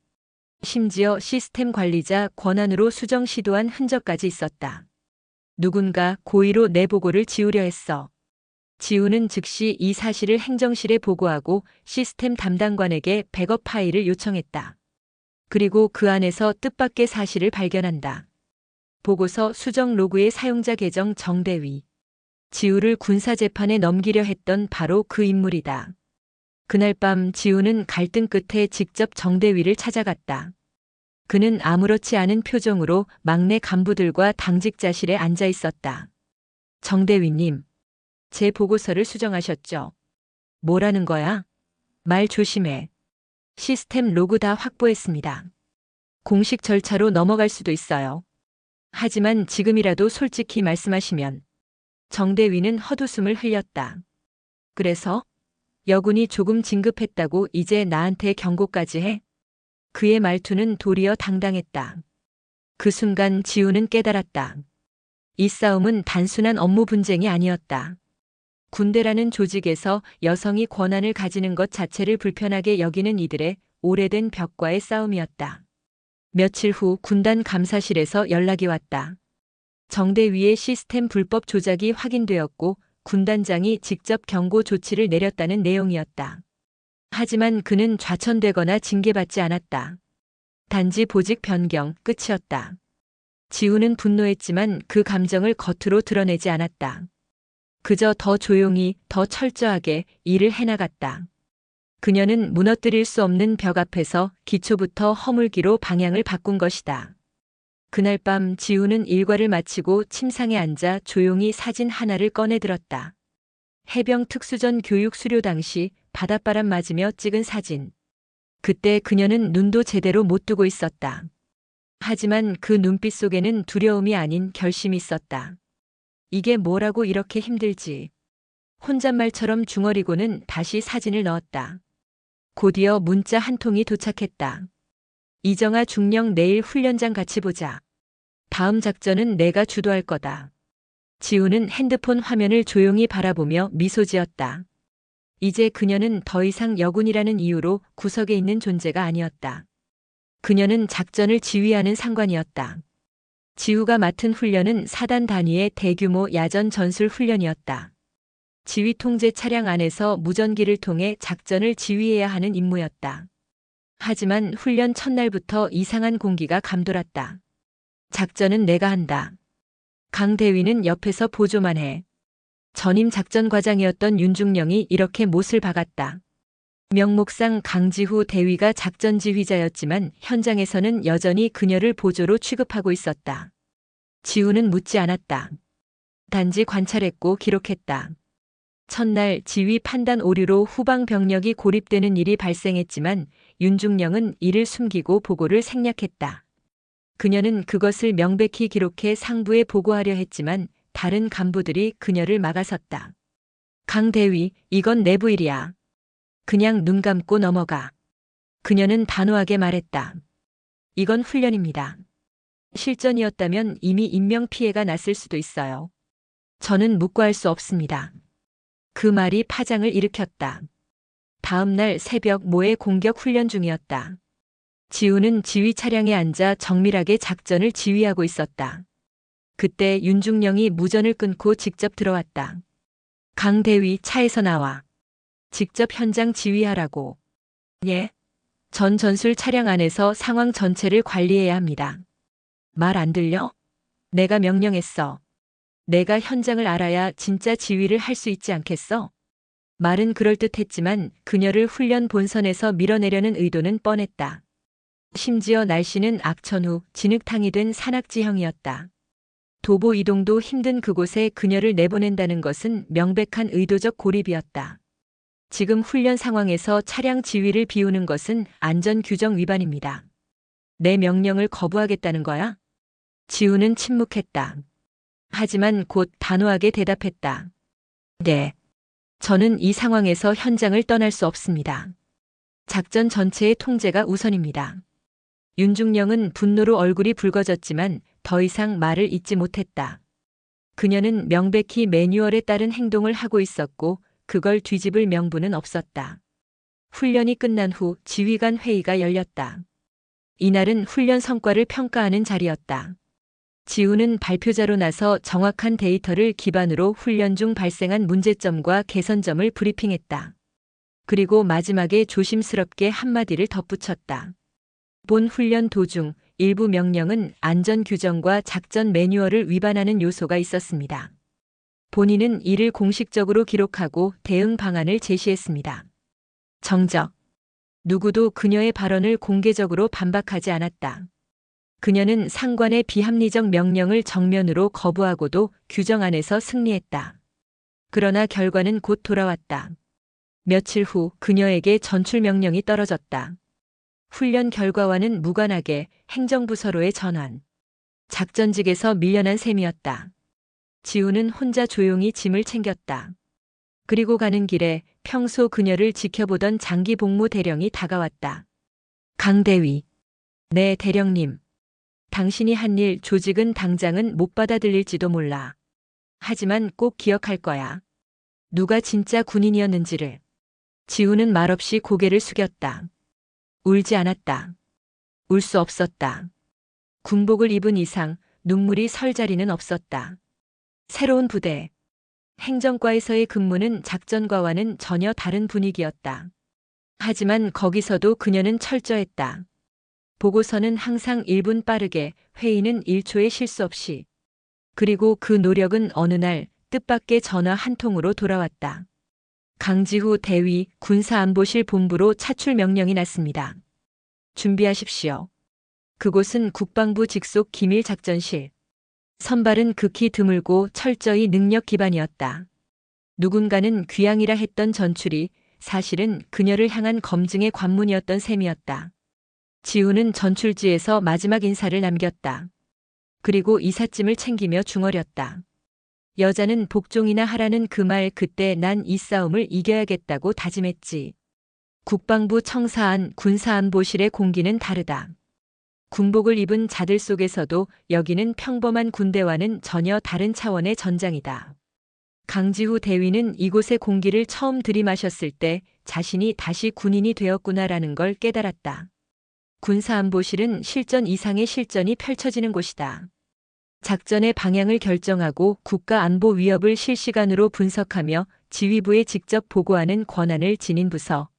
심지어 시스템 관리자 권한으로 수정 시도한 흔적까지 있었다. 누군가 고의로 내 보고를 지우려 했어. 지우는 즉시 이 사실을 행정실에 보고하고 시스템 담당관에게 백업 파일을 요청했다. 그리고 그 안에서 뜻밖의 사실을 발견한다. 보고서 수정 로그의 사용자 계정 정대위. 지우를 군사재판에 넘기려 했던 바로 그 인물이다. 그날 밤 지우는 갈등 끝에 직접 정대위를 찾아갔다. 그는 아무렇지 않은 표정으로 막내 간부들과 당직자실에 앉아 있었다. 정대위님, 제 보고서를 수정하셨죠? 뭐라는 거야? 말 조심해. 시스템 로그 다 확보했습니다. 공식 절차로 넘어갈 수도 있어요. 하지만 지금이라도 솔직히 말씀하시면. 정대위는 헛웃음을 흘렸다. 그래서 여군이 조금 진급했다고 이제 나한테 경고까지 해? 그의 말투는 도리어 당당했다. 그 순간 지우는 깨달았다. 이 싸움은 단순한 업무 분쟁이 아니었다. 군대라는 조직에서 여성이 권한을 가지는 것 자체를 불편하게 여기는 이들의 오래된 벽과의 싸움이었다. 며칠 후 군단 감사실에서 연락이 왔다. 정대위의 시스템 불법 조작이 확인되었고 군단장이 직접 경고 조치를 내렸다는 내용이었다. 하지만 그는 좌천되거나 징계받지 않았다. 단지 보직 변경 끝이었다. 지우는 분노했지만 그 감정을 겉으로 드러내지 않았다. 그저 더 조용히, 더 철저하게 일을 해나갔다. 그녀는 무너뜨릴 수 없는 벽 앞에서 기초부터 허물기로 방향을 바꾼 것이다. 그날 밤 지우는 일과를 마치고 침상에 앉아 조용히 사진 하나를 꺼내들었다. 해병 특수전 교육 수료 당시 바닷바람 맞으며 찍은 사진. 그때 그녀는 눈도 제대로 못 뜨고 있었다. 하지만 그 눈빛 속에는 두려움이 아닌 결심이 있었다. 이게 뭐라고 이렇게 힘들지. 혼잣말처럼 중얼이고는 다시 사진을 넣었다. 곧이어 문자 한 통이 도착했다. 이정아 중령 내일 훈련장 같이 보자. 다음 작전은 내가 주도할 거다. 지우는 핸드폰 화면을 조용히 바라보며 미소 지었다. 이제 그녀는 더 이상 여군이라는 이유로 구석에 있는 존재가 아니었다. 그녀는 작전을 지휘하는 상관이었다. 지우가 맡은 훈련은 사단 단위의 대규모 야전 전술 훈련이었다. 지휘 통제 차량 안에서 무전기를 통해 작전을 지휘해야 하는 임무였다. 하지만 훈련 첫날부터 이상한 공기가 감돌았다. 작전은 내가 한다. 강 대위는 옆에서 보조만 해. 전임 작전과장이었던 윤중령이 이렇게 못을 박았다. 명목상 강지후 대위가 작전 지휘자였지만 현장에서는 여전히 그녀를 보조로 취급하고 있었다. 지우는 묻지 않았다. 단지 관찰했고 기록했다. 첫날 지휘 판단 오류로 후방 병력이 고립되는 일이 발생했지만 윤중령은 이를 숨기고 보고를 생략했다. 그녀는 그것을 명백히 기록해 상부에 보고하려 했지만 다른 간부들이 그녀를 막아섰다. 강 대위, 이건 내부 일이야. 그냥 눈 감고 넘어가. 그녀는 단호하게 말했다. 이건 훈련입니다. 실전이었다면 이미 인명피해가 났을 수도 있어요. 저는 묵과할 수 없습니다. 그 말이 파장을 일으켰다. 다음 날 새벽 모의 공격 훈련 중이었다. 지우는 지휘 차량에 앉아 정밀하게 작전을 지휘하고 있었다. 그때 윤중령이 무전을 끊고 직접 들어왔다. 강 대위 차에서 나와. 직접 현장 지휘하라고. 예. 전 전술 차량 안에서 상황 전체를 관리해야 합니다. 말 안 들려? 내가 명령했어. 내가 현장을 알아야 진짜 지휘를 할 수 있지 않겠어? 말은 그럴듯했지만 그녀를 훈련 본선에서 밀어내려는 의도는 뻔했다. 심지어 날씨는 악천후, 진흙탕이 된 산악지형이었다. 도보 이동도 힘든 그곳에 그녀를 내보낸다는 것은 명백한 의도적 고립이었다. 지금 훈련 상황에서 차량 지휘를 비우는 것은 안전 규정 위반입니다. 내 명령을 거부하겠다는 거야? 지우는 침묵했다. 하지만 곧 단호하게 대답했다. 네. 저는 이 상황에서 현장을 떠날 수 없습니다. 작전 전체의 통제가 우선입니다. 윤중령은 분노로 얼굴이 붉어졌지만 더 이상 말을 잇지 못했다. 그녀는 명백히 매뉴얼에 따른 행동을 하고 있었고 그걸 뒤집을 명분은 없었다. 훈련이 끝난 후 지휘관 회의가 열렸다. 이날은 훈련 성과를 평가하는 자리였다. 지우는 발표자로 나서 정확한 데이터를 기반으로 훈련 중 발생한 문제점과 개선점을 브리핑했다. 그리고 마지막에 조심스럽게 한마디를 덧붙였다. 본 훈련 도중 일부 명령은 안전 규정과 작전 매뉴얼을 위반하는 요소가 있었습니다. 본인은 이를 공식적으로 기록하고 대응 방안을 제시했습니다. 정적. 누구도 그녀의 발언을 공개적으로 반박하지 않았다. 그녀는 상관의 비합리적 명령을 정면으로 거부하고도 규정 안에서 승리했다. 그러나 결과는 곧 돌아왔다. 며칠 후 그녀에게 전출 명령이 떨어졌다. 훈련 결과와는 무관하게 행정부서로의 전환. 작전직에서 밀려난 셈이었다. 지우는 혼자 조용히 짐을 챙겼다. 그리고 가는 길에 평소 그녀를 지켜보던 장기 복무 대령이 다가왔다. 강대위. 네, 대령님. 당신이 한 일 조직은 당장은 못 받아들일지도 몰라. 하지만 꼭 기억할 거야. 누가 진짜 군인이었는지를. 지우는 말없이 고개를 숙였다. 울지 않았다. 울 수 없었다. 군복을 입은 이상 눈물이 설 자리는 없었다. 새로운 부대. 행정과에서의 근무는 작전과와는 전혀 다른 분위기였다. 하지만 거기서도 그녀는 철저했다. 보고서는 항상 1분 빠르게, 회의는 1초의 실수 없이. 그리고 그 노력은 어느 날 뜻밖의 전화 한 통으로 돌아왔다. 강지후 대위 군사안보실 본부로 차출 명령이 났습니다. 준비하십시오. 그곳은 국방부 직속 기밀작전실. 선발은 극히 드물고 철저히 능력 기반이었다. 누군가는 귀향이라 했던 전출이 사실은 그녀를 향한 검증의 관문이었던 셈이었다. 지우는 전출지에서 마지막 인사를 남겼다. 그리고 이삿짐을 챙기며 중얼였다. 여자는 복종이나 하라는 그 말, 그때 난 이 싸움을 이겨야겠다고 다짐했지. 국방부 청사안 군사안보실의 공기는 다르다. 군복을 입은 자들 속에서도 여기는 평범한 군대와는 전혀 다른 차원의 전장이다. 강지후 대위는 이곳의 공기를 처음 들이마셨을 때 자신이 다시 군인이 되었구나라는 걸 깨달았다. 군사안보실은 실전 이상의 실전이 펼쳐지는 곳이다. 작전의 방향을 결정하고 국가 안보 위협을 실시간으로 분석하며 지휘부에 직접 보고하는 권한을 지닌 부서.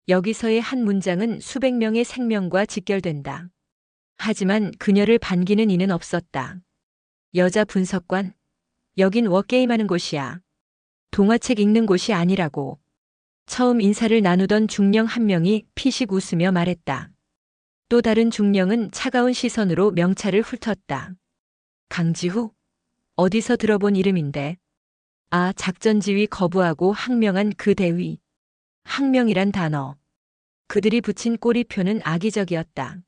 여기서의 한 문장은 수백 명의 생명과 직결된다. 하지만 그녀를 반기는 이는 없었다. 여자 분석관. 여긴 워게임하는 곳이야. 동화책 읽는 곳이 아니라고. 처음 인사를 나누던 중령 한 명이 피식 웃으며 말했다. 또 다른 중령은 차가운 시선으로 명찰을 훑었다. 강지후? 어디서 들어본 이름인데? 아, 작전지휘 거부하고 항명한 그 대위. 항명이란 단어. 그들이 붙인 꼬리표는 악의적이었다.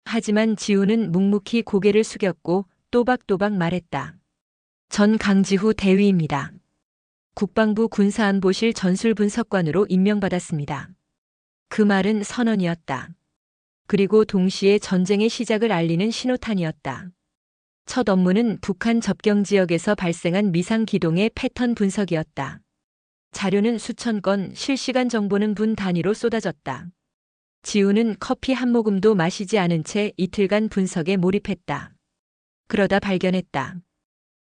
하지만 지우는 묵묵히 고개를 숙였고 또박또박 말했다. 전 강지후 대위입니다. 국방부 군사안보실 전술분석관으로 임명받았습니다. 그 말은 선언이었다. 그리고 동시에 전쟁의 시작을 알리는 신호탄이었다. 첫 업무는 북한 접경 지역에서 발생한 미상 기동의 패턴 분석이었다. 자료는 수천 건, 실시간 정보는 분 단위로 쏟아졌다. 지우는 커피 한 모금도 마시지 않은 채 이틀간 분석에 몰입했다. 그러다 발견했다.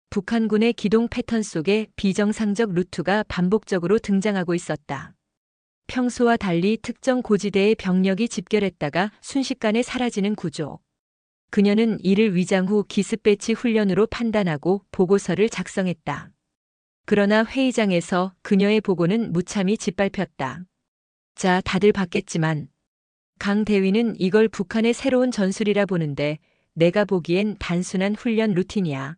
북한군의 기동 패턴 속에 비정상적 루트가 반복적으로 등장하고 있었다. 평소와 달리 특정 고지대에 병력이 집결했다가 순식간에 사라지는 구조. 그녀는 이를 위장 후 기습 배치 훈련으로 판단하고 보고서를 작성했다. 그러나 회의장에서 그녀의 보고는 무참히 짓밟혔다. 자, 다들 봤겠지만 강 대위는 이걸 북한의 새로운 전술이라 보는데 내가 보기엔 단순한 훈련 루틴이야.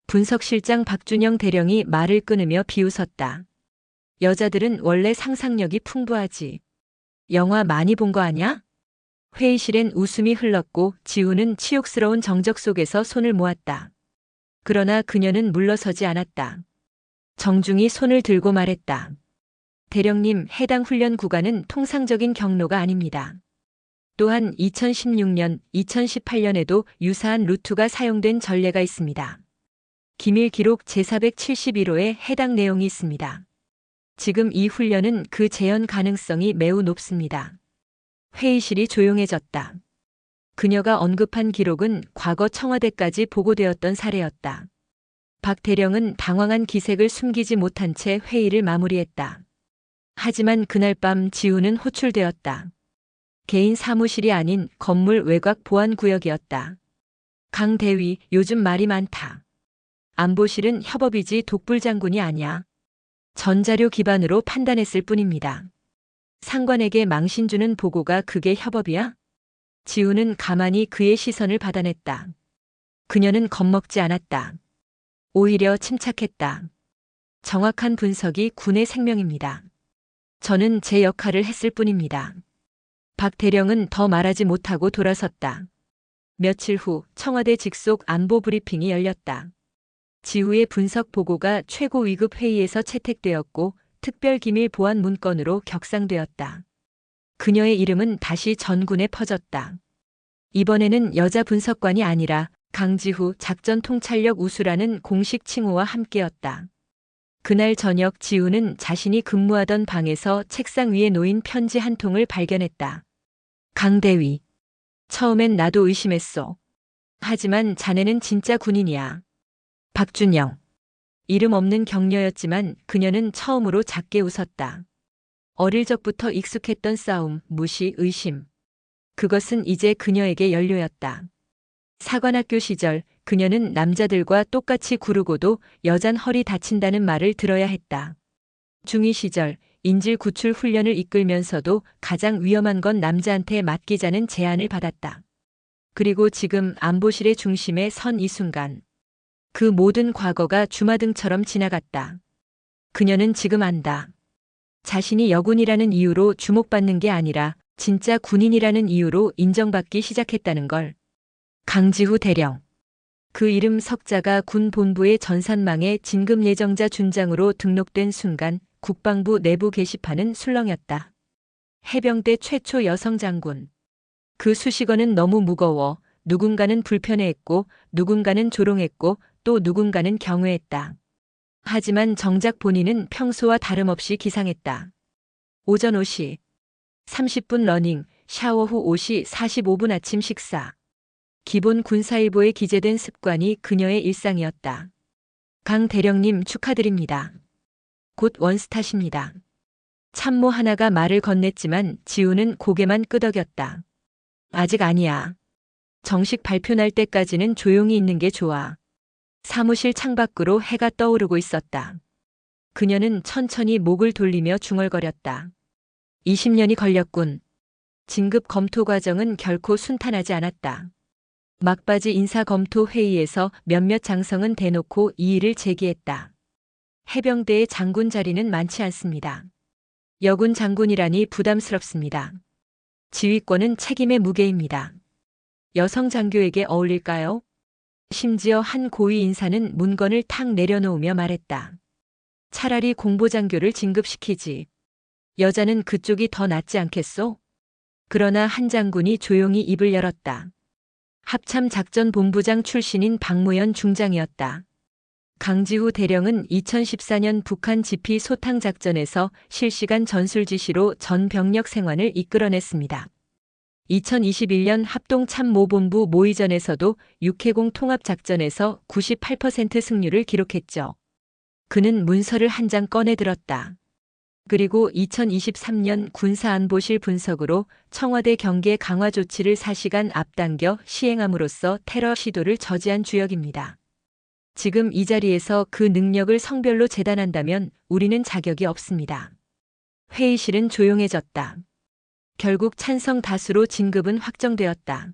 분석실장 박준영 대령이 말을 끊으며 비웃었다. 여자들은 원래 상상력이 풍부하지. 영화 많이 본 거 아냐? 회의실엔 웃음이 흘렀고 지우는 치욕스러운 정적 속에서 손을 모았다. 그러나 그녀는 물러서지 않았다. 정중히 손을 들고 말했다. 대령님, 해당 훈련 구간은 통상적인 경로가 아닙니다. 또한 2016년, 2018년에도 유사한 루트가 사용된 전례가 있습니다. 기밀 기록 제471호에 해당 내용이 있습니다. 지금 이 훈련은 그 재현 가능성이 매우 높습니다. 회의실이 조용해졌다. 그녀가 언급한 기록은 과거 청와대까지 보고되었던 사례였다. 박 대령은 당황한 기색을 숨기지 못한 채 회의를 마무리했다. 하지만 그날 밤 지우는 호출되었다. 개인 사무실이 아닌 건물 외곽 보안 구역이었다. 강 대위, 요즘 말이 많다. 안보실은 협업이지 독불장군이 아니야. 전자료 기반으로 판단했을 뿐입니다. 상관에게 망신 주는 보고가 그게 협업이야? 지우는 가만히 그의 시선을 받아냈다. 그녀는 겁먹지 않았다. 오히려 침착했다. 정확한 분석이 군의 생명입니다. 저는 제 역할을 했을 뿐입니다. 박 대령은 더 말하지 못하고 돌아섰다. 며칠 후 청와대 직속 안보 브리핑이 열렸다. 지우의 분석 보고가 최고 위급 회의에서 채택되었고 특별기밀 보안 문건으로 격상되었다. 그녀의 이름은 다시 전군에 퍼졌다. 이번에는 여자 분석관이 아니라 강지후 작전통찰력 우수라는 공식 칭호와 함께였다. 그날 저녁 지우는 자신이 근무하던 방에서 책상 위에 놓인 편지 한 통을 발견했다. 강대위. 처음엔 나도 의심했어. 하지만 자네는 진짜 군인이야. 박준영. 이름 없는 격려였지만 그녀는 처음으로 작게 웃었다. 어릴 적부터 익숙했던 싸움, 무시, 의심. 그것은 이제 그녀에게 연료였다. 사관학교 시절 그녀는 남자들과 똑같이 구르고도 여잔 허리 다친다는 말을 들어야 했다. 중2 시절 인질 구출 훈련을 이끌면서도 가장 위험한 건 남자한테 맡기자는 제안을 받았다. 그리고 지금 안보실의 중심에 선 이 순간. 그 모든 과거가 주마등처럼 지나갔다. 그녀는 지금 안다. 자신이 여군이라는 이유로 주목받는 게 아니라 진짜 군인이라는 이유로 인정받기 시작했다는 걸. 강지후 대령. 그 이름 석자가 군 본부의 전산망에 진급 예정자 준장으로 등록된 순간 국방부 내부 게시판은 술렁였다. 해병대 최초 여성 장군. 그 수식어는 너무 무거워 누군가는 불편해했고 누군가는 조롱했고 또 누군가는 경외했다. 하지만 정작 본인은 평소와 다름없이 기상했다. 오전 5시 30분 러닝, 샤워 후 5시 45분 아침 식사. 기본 군사일보에 기재된 습관이 그녀의 일상이었다. 강 대령님 축하드립니다. 곧 원스타십니다. 참모 하나가 말을 건넸지만 지우는 고개만 끄덕였다. 아직 아니야. 정식 발표 날 때까지는 조용히 있는 게 좋아. 사무실 창밖으로 해가 떠오르고 있었다. 그녀는 천천히 목을 돌리며 중얼거렸다. 20년이 걸렸군. 진급 검토 과정은 결코 순탄하지 않았다. 막바지 인사검토 회의에서 몇몇 장성은 대놓고 이의를 제기했다. 해병대의 장군 자리는 많지 않습니다. 여군 장군이라니 부담스럽습니다. 지휘권은 책임의 무게입니다. 여성 장교에게 어울릴까요? 심지어 한 고위 인사는 문건을 탁 내려놓으며 말했다. 차라리 공보장교를 진급시키지. 여자는 그쪽이 더 낫지 않겠소? 그러나 한 장군이 조용히 입을 열었다. 합참작전본부장 출신인 박무연 중장이었다. 강지후 대령은 2014년 북한 지피 소탕작전에서 실시간 전술 지시로 전 병력 생환을 이끌어냈습니다. 2021년 합동참모본부 모의전에서도 6회공 통합작전에서 98% 승률을 기록했죠. 그는 문서를 한 장 꺼내 들었다. 그리고 2023년 군사안보실 분석으로 청와대 경계 강화 조치를 4시간 앞당겨 시행함으로써 테러 시도를 저지한 주역입니다. 지금 이 자리에서 그 능력을 성별로 재단한다면 우리는 자격이 없습니다. 회의실은 조용해졌다. 결국 찬성 다수로 진급은 확정되었다.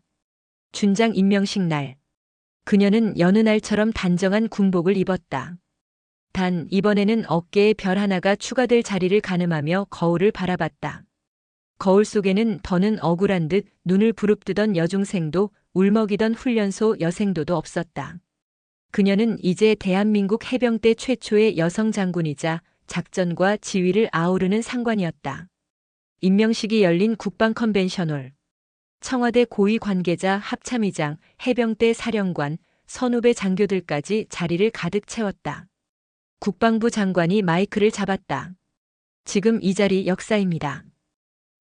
준장 임명식 날. 그녀는 여느 날처럼 단정한 군복을 입었다. 단 이번에는 어깨에 별 하나가 추가될 자리를 가늠하며 거울을 바라봤다. 거울 속에는 더는 억울한 듯 눈을 부릅뜨던 여중생도 울먹이던 훈련소 여생도도 없었다. 그녀는 이제 대한민국 해병대 최초의 여성 장군이자 작전과 지휘를 아우르는 상관이었다. 임명식이 열린 국방 컨벤션홀. 청와대 고위 관계자 합참의장, 해병대 사령관, 선후배 장교들까지 자리를 가득 채웠다. 국방부 장관이 마이크를 잡았다. 지금 이 자리 역사입니다.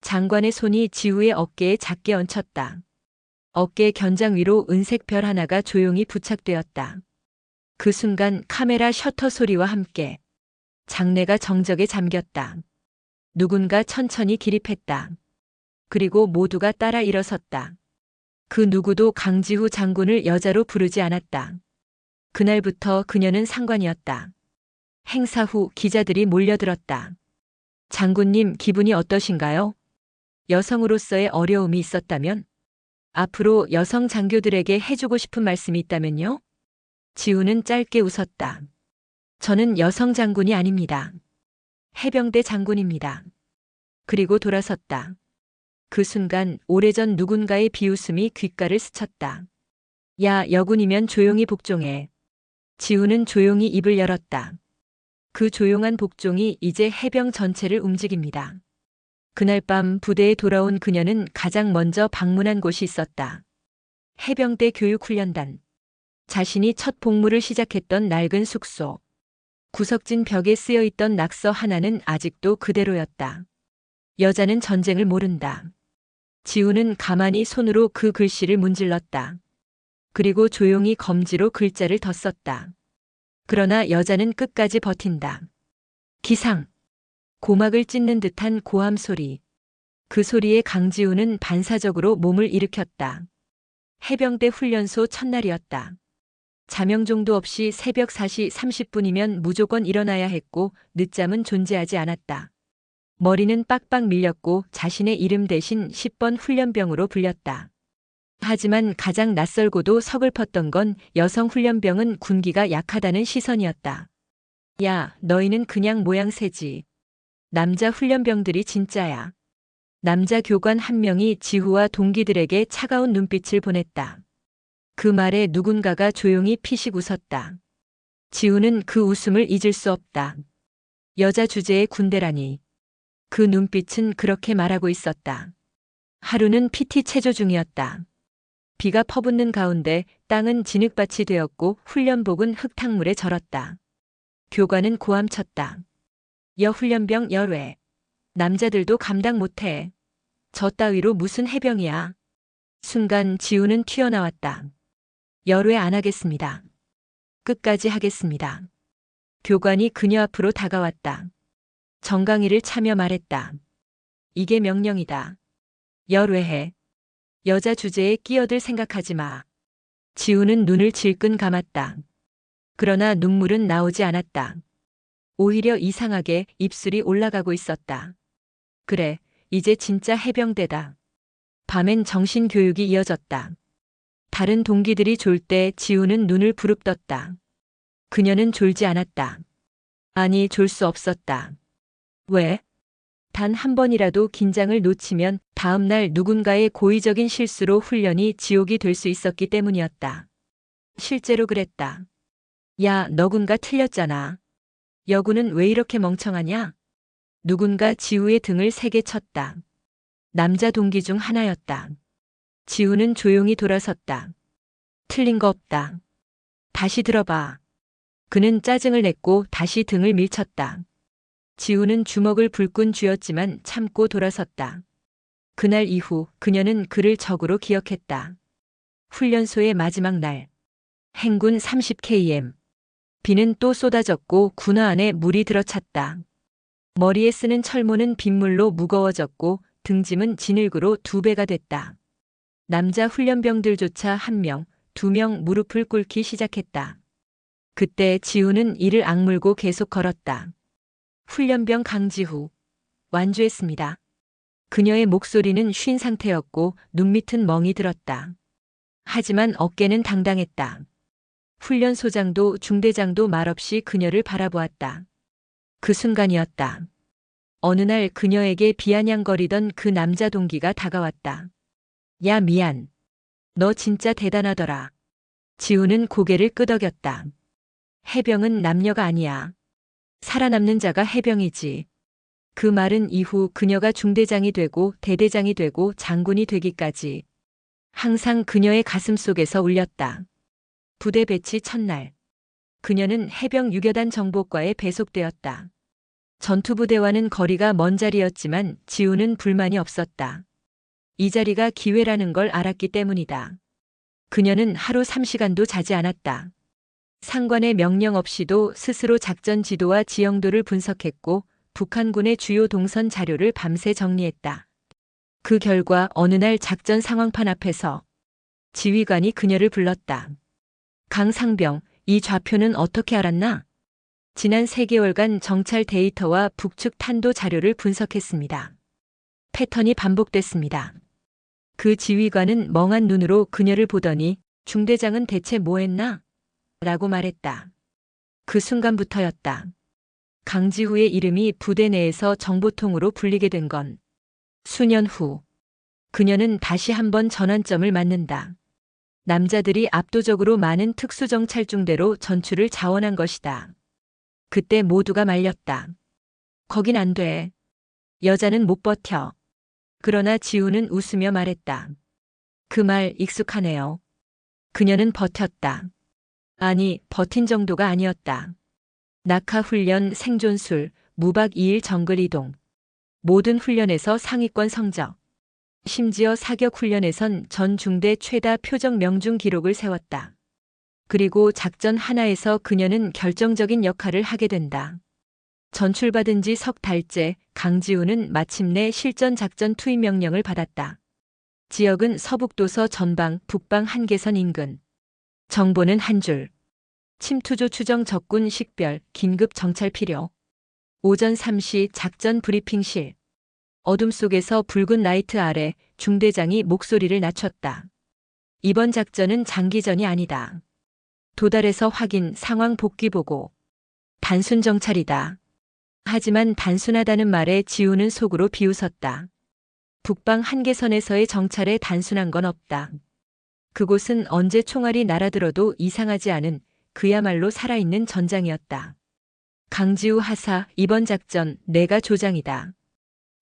장관의 손이 지우의 어깨에 작게 얹혔다. 어깨 견장 위로 은색 별 하나가 조용히 부착되었다. 그 순간 카메라 셔터 소리와 함께 장내가 정적에 잠겼다. 누군가 천천히 기립했다. 그리고 모두가 따라 일어섰다. 그 누구도 강지후 장군을 여자로 부르지 않았다. 그날부터 그녀는 상관이었다. 행사 후 기자들이 몰려들었다. 장군님 기분이 어떠신가요? 여성으로서의 어려움이 있었다면? 앞으로 여성 장교들에게 해주고 싶은 말씀이 있다면요? 지우는 짧게 웃었다. 저는 여성 장군이 아닙니다. 해병대 장군입니다. 그리고 돌아섰다. 그 순간 오래전 누군가의 비웃음이 귓가를 스쳤다. 야, 여군이면 조용히 복종해. 지우는 조용히 입을 열었다. 그 조용한 복종이 이제 해병 전체를 움직입니다. 그날 밤 부대에 돌아온 그녀는 가장 먼저 방문한 곳이 있었다. 해병대 교육훈련단. 자신이 첫 복무를 시작했던 낡은 숙소. 구석진 벽에 쓰여 있던 낙서 하나는 아직도 그대로였다. 여자는 전쟁을 모른다. 지우는 가만히 손으로 그 글씨를 문질렀다. 그리고 조용히 검지로 글자를 덧썼다. 그러나 여자는 끝까지 버틴다. 기상. 고막을 찢는 듯한 고함 소리. 그 소리에 강지우는 반사적으로 몸을 일으켰다. 해병대 훈련소 첫날이었다. 자명종도 없이 새벽 4시 30분이면 무조건 일어나야 했고 늦잠은 존재하지 않았다. 머리는 빡빡 밀렸고 자신의 이름 대신 10번 훈련병으로 불렸다. 하지만 가장 낯설고도 서글펐던 건 여성 훈련병은 군기가 약하다는 시선이었다. 야, 너희는 그냥 모양새지. 남자 훈련병들이 진짜야. 남자 교관 한 명이 지후와 동기들에게 차가운 눈빛을 보냈다. 그 말에 누군가가 조용히 피식 웃었다. 지우는 그 웃음을 잊을 수 없다. 여자 주제의 군대라니. 그 눈빛은 그렇게 말하고 있었다. 하루는 PT 체조 중이었다. 비가 퍼붓는 가운데 땅은 진흙밭이 되었고 훈련복은 흙탕물에 절었다. 교관은 고함쳤다. 여훈련병 열외. 남자들도 감당 못해. 저 따위로 무슨 해병이야. 순간 지우는 튀어나왔다. 열외 안 하겠습니다. 끝까지 하겠습니다. 교관이 그녀 앞으로 다가왔다. 정강이를 차며 말했다. 이게 명령이다. 열외해. 여자 주제에 끼어들 생각하지 마. 지우는 눈을 질끈 감았다. 그러나 눈물은 나오지 않았다. 오히려 이상하게 입술이 올라가고 있었다. 그래, 이제 진짜 해병대다. 밤엔 정신교육이 이어졌다. 다른 동기들이 졸 때 지우는 눈을 부릅떴다. 그녀는 졸지 않았다. 아니, 졸 수 없었다. 왜? 단 한 번이라도 긴장을 놓치면 다음 날 누군가의 고의적인 실수로 훈련이 지옥이 될 수 있었기 때문이었다. 실제로 그랬다. 야, 너군가 틀렸잖아. 여군은 왜 이렇게 멍청하냐? 누군가 지우의 등을 세게 쳤다. 남자 동기 중 하나였다. 지우는 조용히 돌아섰다. 틀린 거 없다. 다시 들어봐. 그는 짜증을 냈고 다시 등을 밀쳤다. 지우는 주먹을 불끈 쥐었지만 참고 돌아섰다. 그날 이후 그녀는 그를 적으로 기억했다. 훈련소의 마지막 날. 행군 30km. 비는 또 쏟아졌고 군화 안에 물이 들어찼다. 머리에 쓰는 철모는 빗물로 무거워졌고 등짐은 진흙으로 2배가 됐다. 남자 훈련병들조차 1명, 2명 무릎을 꿇기 시작했다. 그때 지우는 이를 악물고 계속 걸었다. 훈련병 강지후. 완주했습니다. 그녀의 목소리는 쉰 상태였고 눈밑은 멍이 들었다. 하지만 어깨는 당당했다. 훈련소장도 중대장도 말없이 그녀를 바라보았다. 그 순간이었다. 어느 날 그녀에게 비아냥거리던 그 남자 동기가 다가왔다. 야, 미안. 너 진짜 대단하더라. 지우는 고개를 끄덕였다. 해병은 남녀가 아니야. 살아남는 자가 해병이지. 그 말은 이후 그녀가 중대장이 되고 대대장이 되고 장군이 되기까지 항상 그녀의 가슴 속에서 울렸다. 부대 배치 첫날. 그녀는 해병 유교단 정보과에 배속되었다. 전투부대와는 거리가 먼 자리였지만 지우는 불만이 없었다. 이 자리가 기회라는 걸 알았기 때문이다. 그녀는 하루 3시간도 자지 않았다. 상관의 명령 없이도 스스로 작전 지도와 지형도를 분석했고 북한군의 주요 동선 자료를 밤새 정리했다. 그 결과 어느 날 작전 상황판 앞에서 지휘관이 그녀를 불렀다. 강상병, 이 좌표는 어떻게 알았나? 지난 3개월간 정찰 데이터와 북측 탄도 자료를 분석했습니다. 패턴이 반복됐습니다. 그 지휘관은 멍한 눈으로 그녀를 보더니 중대장은 대체 뭐 했나? 라고 말했다. 그 순간부터였다. 강지후의 이름이 부대 내에서 정보통으로 불리게 된 건 수년 후. 그녀는 다시 한번 전환점을 맞는다. 남자들이 압도적으로 많은 특수정찰중대로 전출을 자원한 것이다. 그때 모두가 말렸다. 거긴 안 돼. 여자는 못 버텨. 그러나 지우는 웃으며 말했다. 그 말 익숙하네요. 그녀는 버텼다. 아니, 버틴 정도가 아니었다. 낙하 훈련, 생존술, 무박 2일 정글 이동. 모든 훈련에서 상위권 성적. 심지어 사격 훈련에선 전 중대 최다 표적 명중 기록을 세웠다. 그리고 작전 하나에서 그녀는 결정적인 역할을 하게 된다. 전출받은 지 석 달째 강지우는 마침내 실전 작전 투입 명령을 받았다. 지역은 서북도서 전방, 북방 한계선 인근. 정보는 한 줄. 침투조 추정 적군 식별, 긴급 정찰 필요. 오전 3시 작전 브리핑실. 어둠 속에서 붉은 라이트 아래 중대장이 목소리를 낮췄다. 이번 작전은 장기전이 아니다. 도달해서 확인, 상황 복귀 보고. 단순 정찰이다. 하지만 단순하다는 말에 지우는 속으로 비웃었다. 북방 한계선에서의 정찰에 단순한 건 없다. 그곳은 언제 총알이 날아들어도 이상하지 않은 그야말로 살아있는 전장이었다. 강지우 하사, 이번 작전 내가 조장이다.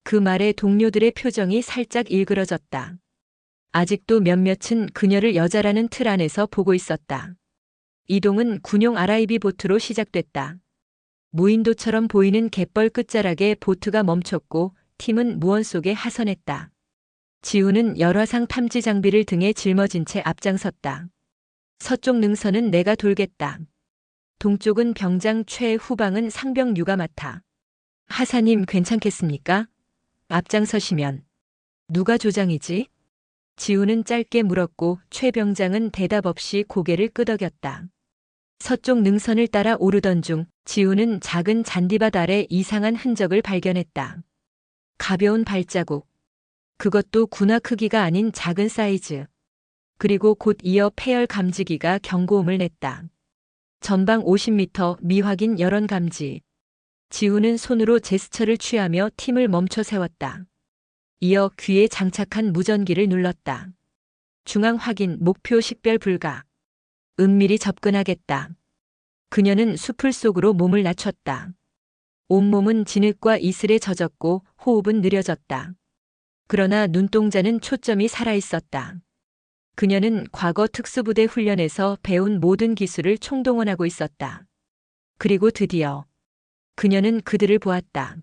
그 말에 동료들의 표정이 살짝 일그러졌다. 아직도 몇몇은 그녀를 여자라는 틀 안에서 보고 있었다. 이동은 군용 RIB 보트로 시작됐다. 무인도처럼 보이는 갯벌 끝자락에 보트가 멈췄고 팀은 무언 속에 하선했다. 지우는 열화상 탐지 장비를 등에 짊어진 채 앞장섰다. 서쪽 능선은 내가 돌겠다. 동쪽은 병장 최후방은 상병 유가 맡아. 하사님 괜찮겠습니까? 앞장서시면. 누가 조장이지? 지우는 짧게 물었고 최병장은 대답 없이 고개를 끄덕였다. 서쪽 능선을 따라 오르던 중 지우는 작은 잔디밭 아래 이상한 흔적을 발견했다. 가벼운 발자국. 그것도 군화 크기가 아닌 작은 사이즈. 그리고 곧 이어 폐열 감지기가 경고음을 냈다. 전방 50m 미확인 열원 감지. 지우는 손으로 제스처를 취하며 팀을 멈춰 세웠다. 이어 귀에 장착한 무전기를 눌렀다. 중앙 확인, 목표 식별 불가. 은밀히 접근하겠다. 그녀는 수풀 속으로 몸을 낮췄다. 온몸은 진흙과 이슬에 젖었고 호흡은 느려졌다. 그러나 눈동자는 초점이 살아있었다. 그녀는 과거 특수부대 훈련에서 배운 모든 기술을 총동원하고 있었다. 그리고 드디어 그녀는 그들을 보았다.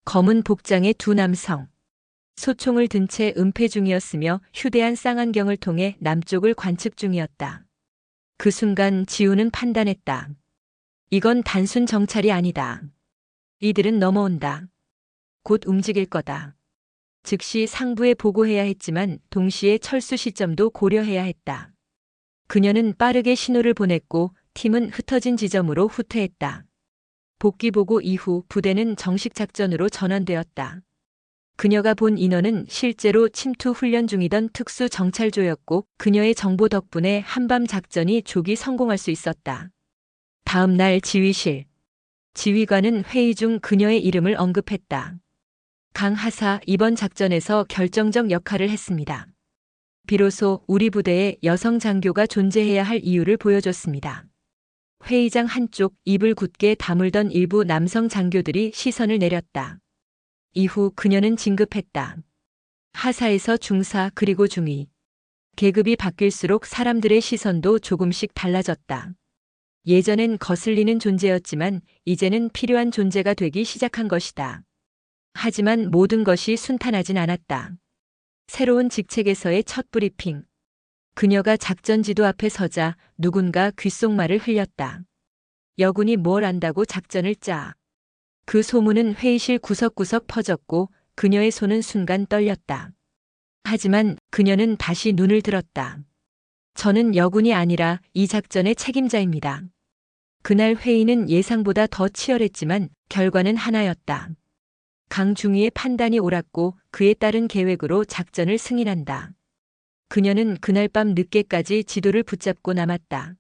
검은 복장의 두 남성. 소총을 든 채 은폐 중이었으며 휴대한 쌍안경을 통해 남쪽을 관측 중이었다. 그 순간 지우는 판단했다. 이건 단순 정찰이 아니다. 이들은 넘어온다. 곧 움직일 거다. 즉시 상부에 보고해야 했지만 동시에 철수 시점도 고려해야 했다. 그녀는 빠르게 신호를 보냈고 팀은 흩어진 지점으로 후퇴했다. 복귀 보고 이후 부대는 정식 작전으로 전환되었다. 그녀가 본 인원은 실제로 침투 훈련 중이던 특수 정찰조였고 그녀의 정보 덕분에 한밤 작전이 조기 성공할 수 있었다. 다음 날 지휘실. 지휘관은 회의 중 그녀의 이름을 언급했다. 강 하사, 이번 작전에서 결정적 역할을 했습니다. 비로소 우리 부대에 여성 장교가 존재해야 할 이유를 보여줬습니다. 회의장 한쪽 입을 굳게 다물던 일부 남성 장교들이 시선을 내렸다. 이후 그녀는 진급했다. 하사에서 중사 그리고 중위. 계급이 바뀔수록 사람들의 시선도 조금씩 달라졌다. 예전엔 거슬리는 존재였지만 이제는 필요한 존재가 되기 시작한 것이다. 하지만 모든 것이 순탄하진 않았다. 새로운 직책에서의 첫 브리핑. 그녀가 작전 지도 앞에 서자 누군가 귓속말을 흘렸다. 여군이 뭘 안다고 작전을 짜. 그 소문은 회의실 구석구석 퍼졌고 그녀의 손은 순간 떨렸다. 하지만 그녀는 다시 눈을 들었다. 저는 여군이 아니라 이 작전의 책임자입니다. 그날 회의는 예상보다 더 치열했지만 결과는 하나였다. 강중위의 판단이 옳았고 그에 따른 계획으로 작전을 승인한다. 그녀는 그날 밤 늦게까지 지도를 붙잡고 남았다.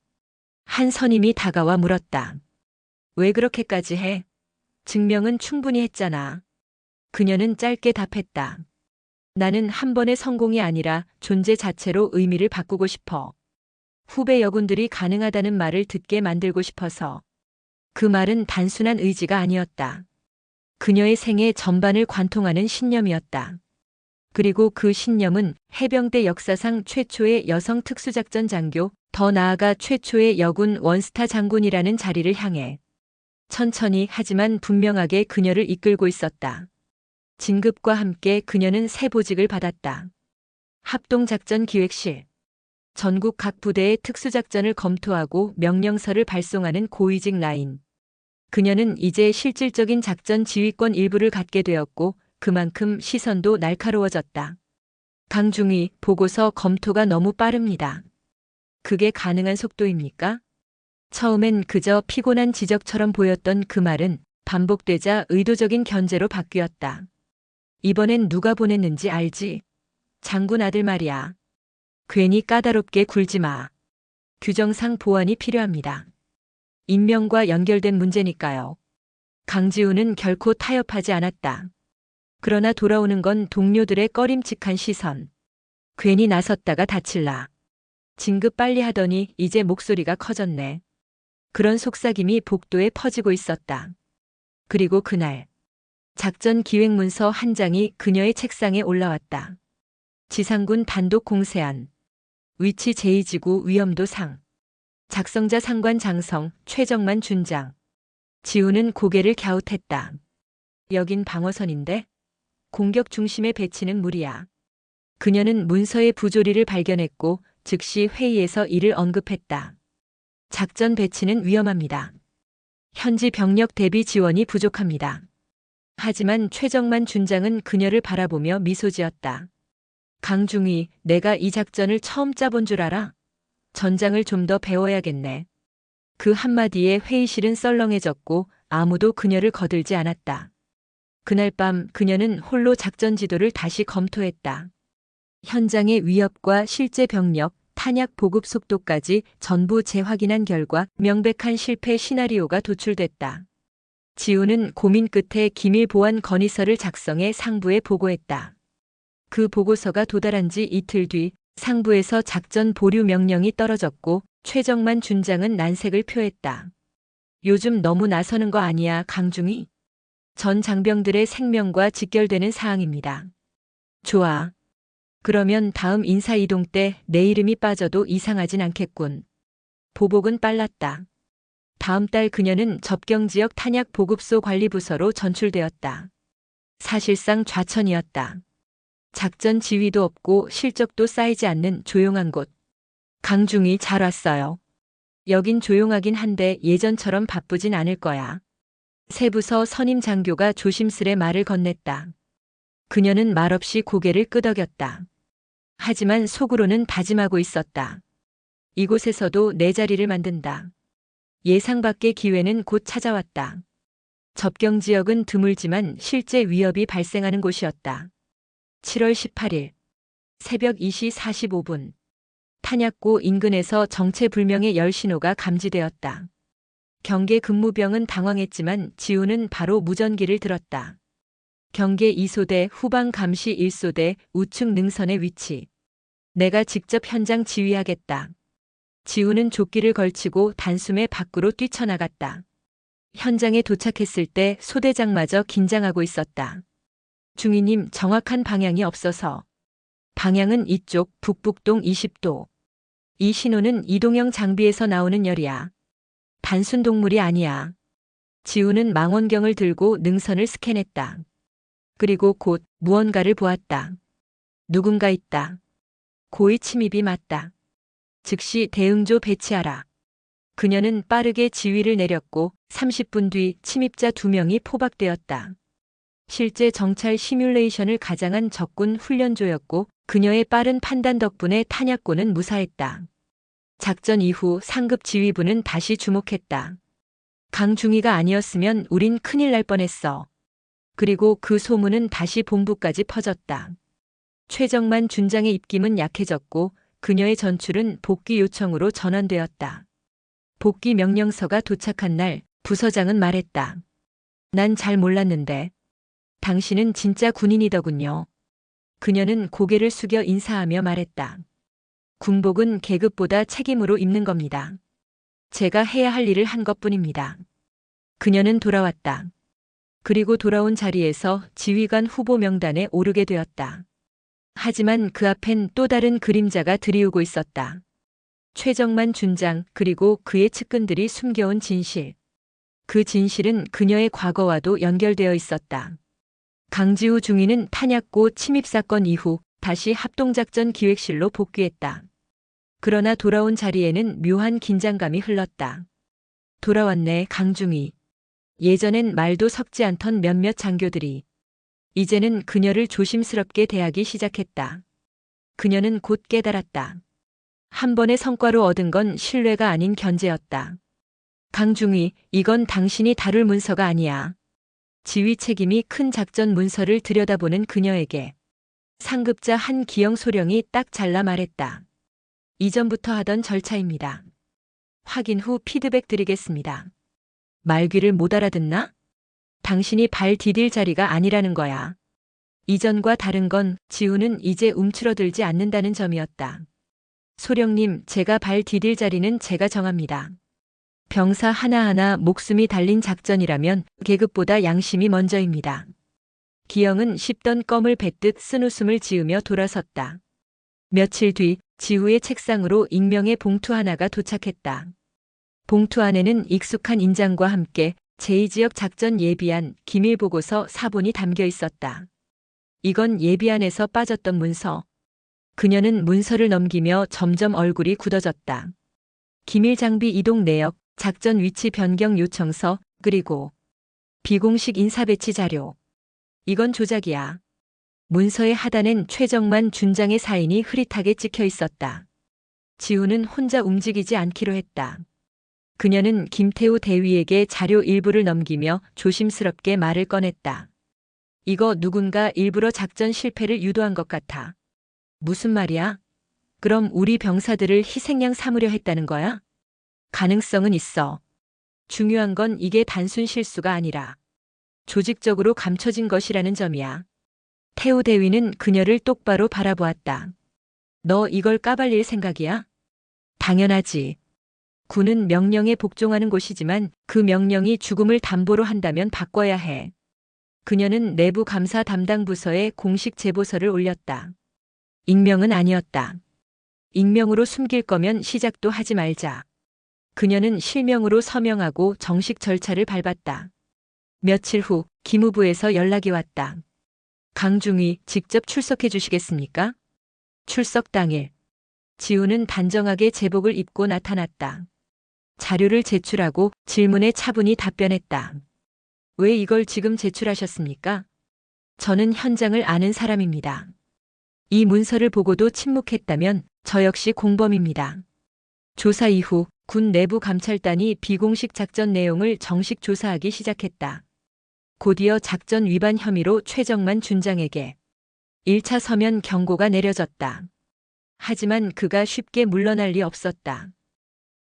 한 선임이 다가와 물었다. 왜 그렇게까지 해? 증명은 충분히 했잖아. 그녀는 짧게 답했다. 나는 한 번의 성공이 아니라 존재 자체로 의미를 바꾸고 싶어. 후배 여군들이 가능하다는 말을 듣게 만들고 싶어서. 그 말은 단순한 의지가 아니었다. 그녀의 생애 전반을 관통하는 신념이었다. 그리고 그 신념은 해병대 역사상 최초의 여성 특수작전 장교, 더 나아가 최초의 여군 원스타 장군이라는 자리를 향해 천천히 하지만 분명하게 그녀를 이끌고 있었다. 진급과 함께 그녀는 새 보직을 받았다. 합동작전기획실. 전국 각 부대의 특수작전을 검토하고 명령서를 발송하는 고위직 라인. 그녀는 이제 실질적인 작전 지휘권 일부를 갖게 되었고 그만큼 시선도 날카로워졌다. 강중위, 보고서 검토가 너무 빠릅니다. 그게 가능한 속도입니까? 처음엔 그저 피곤한 지적처럼 보였던 그 말은 반복되자 의도적인 견제로 바뀌었다. 이번엔 누가 보냈는지 알지? 장군 아들 말이야. 괜히 까다롭게 굴지 마. 규정상 보완이 필요합니다. 임명과 연결된 문제니까요. 강지우는 결코 타협하지 않았다. 그러나 돌아오는 건 동료들의 꺼림칙한 시선. 괜히 나섰다가 다칠라. 진급 빨리 하더니 이제 목소리가 커졌네. 그런 속삭임이 복도에 퍼지고 있었다. 그리고 그날 작전 기획문서 한 장이 그녀의 책상에 올라왔다. 지상군 단독 공세안. 위치 제2지구 위험도 상. 작성자 상관 장성, 최정만 준장. 지우는 고개를 갸웃했다. 여긴 방어선인데? 공격 중심에 배치는 무리야. 그녀는 문서의 부조리를 발견했고 즉시 회의에서 이를 언급했다. 작전 배치는 위험합니다. 현지 병력 대비 지원이 부족합니다. 하지만 최정만 준장은 그녀를 바라보며 미소 지었다. 강중위, 내가 이 작전을 처음 짜본 줄 알아? 전장을 좀 더 배워야겠네. 그 한마디에 회의실은 썰렁해졌고 아무도 그녀를 거들지 않았다. 그날 밤 그녀는 홀로 작전 지도를 다시 검토했다. 현장의 위협과 실제 병력, 탄약 보급 속도까지 전부 재확인한 결과 명백한 실패 시나리오가 도출됐다. 지우는 고민 끝에 기밀 보안 건의서를 작성해 상부에 보고했다. 그 보고서가 도달한 지 이틀 뒤 상부에서 작전 보류 명령이 떨어졌고 최정만 준장은 난색을 표했다. 요즘 너무 나서는 거 아니야, 강중위? 전 장병들의 생명과 직결되는 사항입니다. 좋아. 그러면 다음 인사이동 때 내 이름이 빠져도 이상하진 않겠군. 보복은 빨랐다. 다음 달 그녀는 접경지역 탄약 보급소 관리부서로 전출되었다. 사실상 좌천이었다. 작전 지휘도 없고 실적도 쌓이지 않는 조용한 곳. 강중위 잘 왔어요. 여긴 조용하긴 한데 예전처럼 바쁘진 않을 거야. 세부서 선임 장교가 조심스레 말을 건넸다. 그녀는 말없이 고개를 끄덕였다. 하지만 속으로는 다짐하고 있었다. 이곳에서도 내 자리를 만든다. 예상 밖의 기회는 곧 찾아왔다. 접경 지역은 드물지만 실제 위협이 발생하는 곳이었다. 7월 18일 새벽 2시 45분 탄약고 인근에서 정체불명의 열 신호가 감지되었다. 경계 근무병은 당황했지만 지우는 바로 무전기를 들었다. 경계 2소대 후방 감시 1소대 우측 능선의 위치. 내가 직접 현장 지휘하겠다. 지우는 조끼를 걸치고 단숨에 밖으로 뛰쳐나갔다. 현장에 도착했을 때 소대장마저 긴장하고 있었다. 중위님, 정확한 방향이 없어서. 방향은 이쪽 북북동 20도. 이 신호는 이동형 장비에서 나오는 열이야. 단순 동물이 아니야. 지우는 망원경을 들고 능선을 스캔했다. 그리고 곧 무언가를 보았다. 누군가 있다. 고의 침입이 맞다. 즉시 대응조 배치하라. 그녀는 빠르게 지휘를 내렸고 30분 뒤 침입자 2명이 포박되었다. 실제 정찰 시뮬레이션을 가장한 적군 훈련조였고 그녀의 빠른 판단 덕분에 탄약고는 무사했다. 작전 이후 상급 지휘부는 다시 주목했다. 강중위가 아니었으면 우린 큰일 날 뻔했어. 그리고 그 소문은 다시 본부까지 퍼졌다. 최정만 준장의 입김은 약해졌고 그녀의 전출은 복귀 요청으로 전환되었다. 복귀 명령서가 도착한 날 부서장은 말했다. 난 잘 몰랐는데. 당신은 진짜 군인이더군요. 그녀는 고개를 숙여 인사하며 말했다. 군복은 계급보다 책임으로 입는 겁니다. 제가 해야 할 일을 한 것뿐입니다. 그녀는 돌아왔다. 그리고 돌아온 자리에서 지휘관 후보 명단에 오르게 되었다. 하지만 그 앞엔 또 다른 그림자가 들이우고 있었다. 최정만 준장 그리고 그의 측근들이 숨겨온 진실. 그 진실은 그녀의 과거와도 연결되어 있었다. 강지우 중위는 탄약고 침입 사건 이후 다시 합동작전 기획실로 복귀했다. 그러나 돌아온 자리에는 묘한 긴장감이 흘렀다. 돌아왔네, 강중위. 예전엔 말도 섞지 않던 몇몇 장교들이 이제는 그녀를 조심스럽게 대하기 시작했다. 그녀는 곧 깨달았다. 한 번의 성과로 얻은 건 신뢰가 아닌 견제였다. 강중위, 이건 당신이 다룰 문서가 아니야. 지휘 책임이 큰 작전 문서를 들여다보는 그녀에게 상급자 한기영 소령이 딱 잘라 말했다. 이전부터 하던 절차입니다. 확인 후 피드백 드리겠습니다. 말귀를 못 알아듣나? 당신이 발 디딜 자리가 아니라는 거야. 이전과 다른 건 지우는 이제 움츠러들지 않는다는 점이었다. 소령님, 제가 발 디딜 자리는 제가 정합니다. 병사 하나하나 목숨이 달린 작전이라면 계급보다 양심이 먼저입니다. 기영은 씹던 껌을 뱉듯 쓴웃음을 지으며 돌아섰다. 며칠 뒤 지우의 책상으로 익명의 봉투 하나가 도착했다. 봉투 안에는 익숙한 인장과 함께 제2지역 작전 예비안 기밀보고서 사본이 담겨 있었다. 이건 예비안에서 빠졌던 문서. 그녀는 문서를 넘기며 점점 얼굴이 굳어졌다. 기밀 장비 이동 내역, 작전 위치 변경 요청서, 그리고 비공식 인사 배치 자료. 이건 조작이야. 문서의 하단엔 최정만 준장의 사인이 흐릿하게 찍혀 있었다. 지우는 혼자 움직이지 않기로 했다. 그녀는 김태우 대위에게 자료 일부를 넘기며 조심스럽게 말을 꺼냈다. 이거 누군가 일부러 작전 실패를 유도한 것 같아. 무슨 말이야? 그럼 우리 병사들을 희생양 삼으려 했다는 거야? 가능성은 있어. 중요한 건 이게 단순 실수가 아니라 조직적으로 감춰진 것이라는 점이야. 태우 대위는 그녀를 똑바로 바라보았다. 너 이걸 까발릴 생각이야? 당연하지. 군은 명령에 복종하는 곳이지만 그 명령이 죽음을 담보로 한다면 바꿔야 해. 그녀는 내부 감사 담당 부서에 공식 제보서를 올렸다. 익명은 아니었다. 익명으로 숨길 거면 시작도 하지 말자. 그녀는 실명으로 서명하고 정식 절차를 밟았다. 며칠 후 기무부에서 연락이 왔다. 강중위, 직접 출석해 주시겠습니까? 출석 당일 지우는 단정하게 제복을 입고 나타났다. 자료를 제출하고 질문에 차분히 답변했다. 왜 이걸 지금 제출하셨습니까? 저는 현장을 아는 사람입니다. 이 문서를 보고도 침묵했다면 저 역시 공범입니다. 조사 이후 군 내부 감찰단이 비공식 작전 내용을 정식 조사하기 시작했다. 곧이어 작전 위반 혐의로 최정만 준장에게 1차 서면 경고가 내려졌다. 하지만 그가 쉽게 물러날 리 없었다.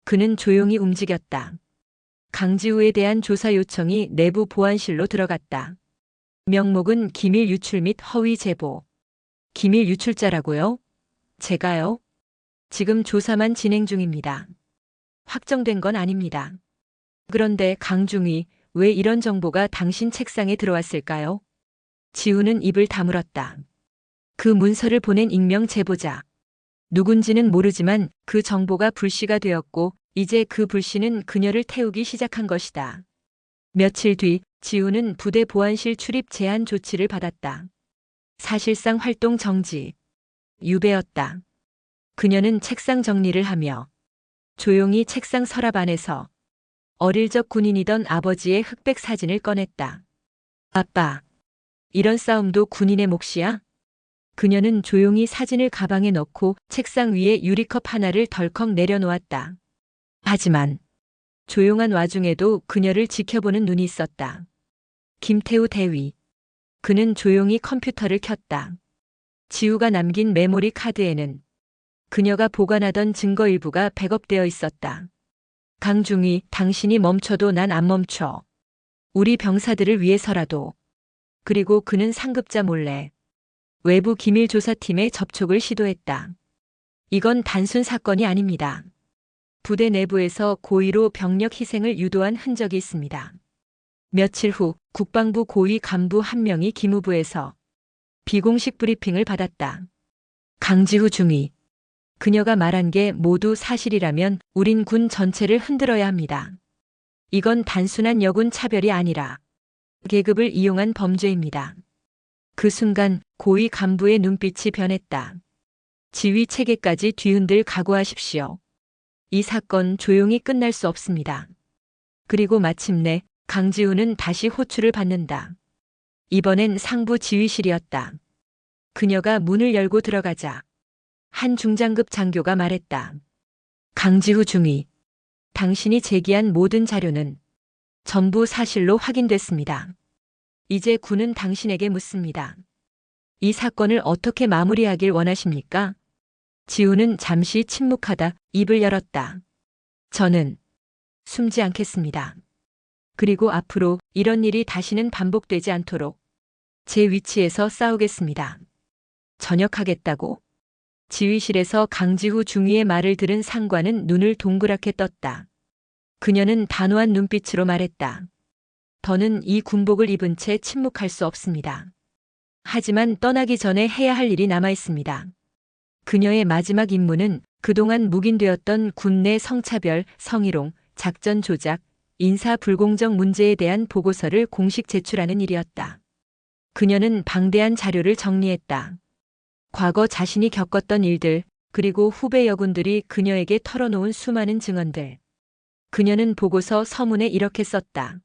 그는 조용히 움직였다. 강지우에 대한 조사 요청이 내부 보안실로 들어갔다. 명목은 기밀 유출 및 허위 제보. 기밀 유출자라고요? 제가요? 지금 조사만 진행 중입니다. 확정된 건 아닙니다. 그런데 강중위, 왜 이런 정보가 당신 책상에 들어왔을까요? 지우는 입을 다물었다. 그 문서를 보낸 익명 제보자. 누군지는 모르지만 그 정보가 불씨가 되었고 이제 그 불씨는 그녀를 태우기 시작한 것이다. 며칠 뒤 지우는 부대 보안실 출입 제한 조치를 받았다. 사실상 활동 정지. 유배였다. 그녀는 책상 정리를 하며 조용히 책상 서랍 안에서 어릴 적 군인이던 아버지의 흑백 사진을 꺼냈다. 아빠, 이런 싸움도 군인의 몫이야? 그녀는 조용히 사진을 가방에 넣고 책상 위에 유리컵 하나를 덜컥 내려놓았다. 하지만 조용한 와중에도 그녀를 지켜보는 눈이 있었다. 김태우 대위. 그는 조용히 컴퓨터를 켰다. 지우가 남긴 메모리 카드에는 그녀가 보관하던 증거 일부가 백업되어 있었다. 강중위, 당신이 멈춰도 난 안 멈춰. 우리 병사들을 위해서라도. 그리고 그는 상급자 몰래 외부 기밀조사팀에 접촉을 시도했다. 이건 단순 사건이 아닙니다. 부대 내부에서 고의로 병력 희생을 유도한 흔적이 있습니다. 며칠 후 국방부 고위 간부 한 명이 기무부에서 비공식 브리핑을 받았다. 강지후 중위. 그녀가 말한 게 모두 사실이라면 우린 군 전체를 흔들어야 합니다. 이건 단순한 여군 차별이 아니라 계급을 이용한 범죄입니다. 그 순간 고위 간부의 눈빛이 변했다. 지휘 체계까지 뒤흔들 각오하십시오. 이 사건 조용히 끝날 수 없습니다. 그리고 마침내 강지우는 다시 호출을 받는다. 이번엔 상부 지휘실이었다. 그녀가 문을 열고 들어가자 한 중장급 장교가 말했다. 강지우 중위, 당신이 제기한 모든 자료는 전부 사실로 확인됐습니다. 이제 군은 당신에게 묻습니다. 이 사건을 어떻게 마무리하길 원하십니까? 지우는 잠시 침묵하다 입을 열었다. 저는 숨지 않겠습니다. 그리고 앞으로 이런 일이 다시는 반복되지 않도록 제 위치에서 싸우겠습니다. 전역하겠다고? 지휘실에서 강지후 중위의 말을 들은 상관은 눈을 동그랗게 떴다. 그녀는 단호한 눈빛으로 말했다. 더는 이 군복을 입은 채 침묵할 수 없습니다. 하지만 떠나기 전에 해야 할 일이 남아 있습니다. 그녀의 마지막 임무는 그동안 묵인되었던 군 내 성차별, 성희롱, 작전 조작, 인사 불공정 문제에 대한 보고서를 공식 제출하는 일이었다. 그녀는 방대한 자료를 정리했다. 과거 자신이 겪었던 일들, 그리고 후배 여군들이 그녀에게 털어놓은 수많은 증언들. 그녀는 보고서 서문에 이렇게 썼다.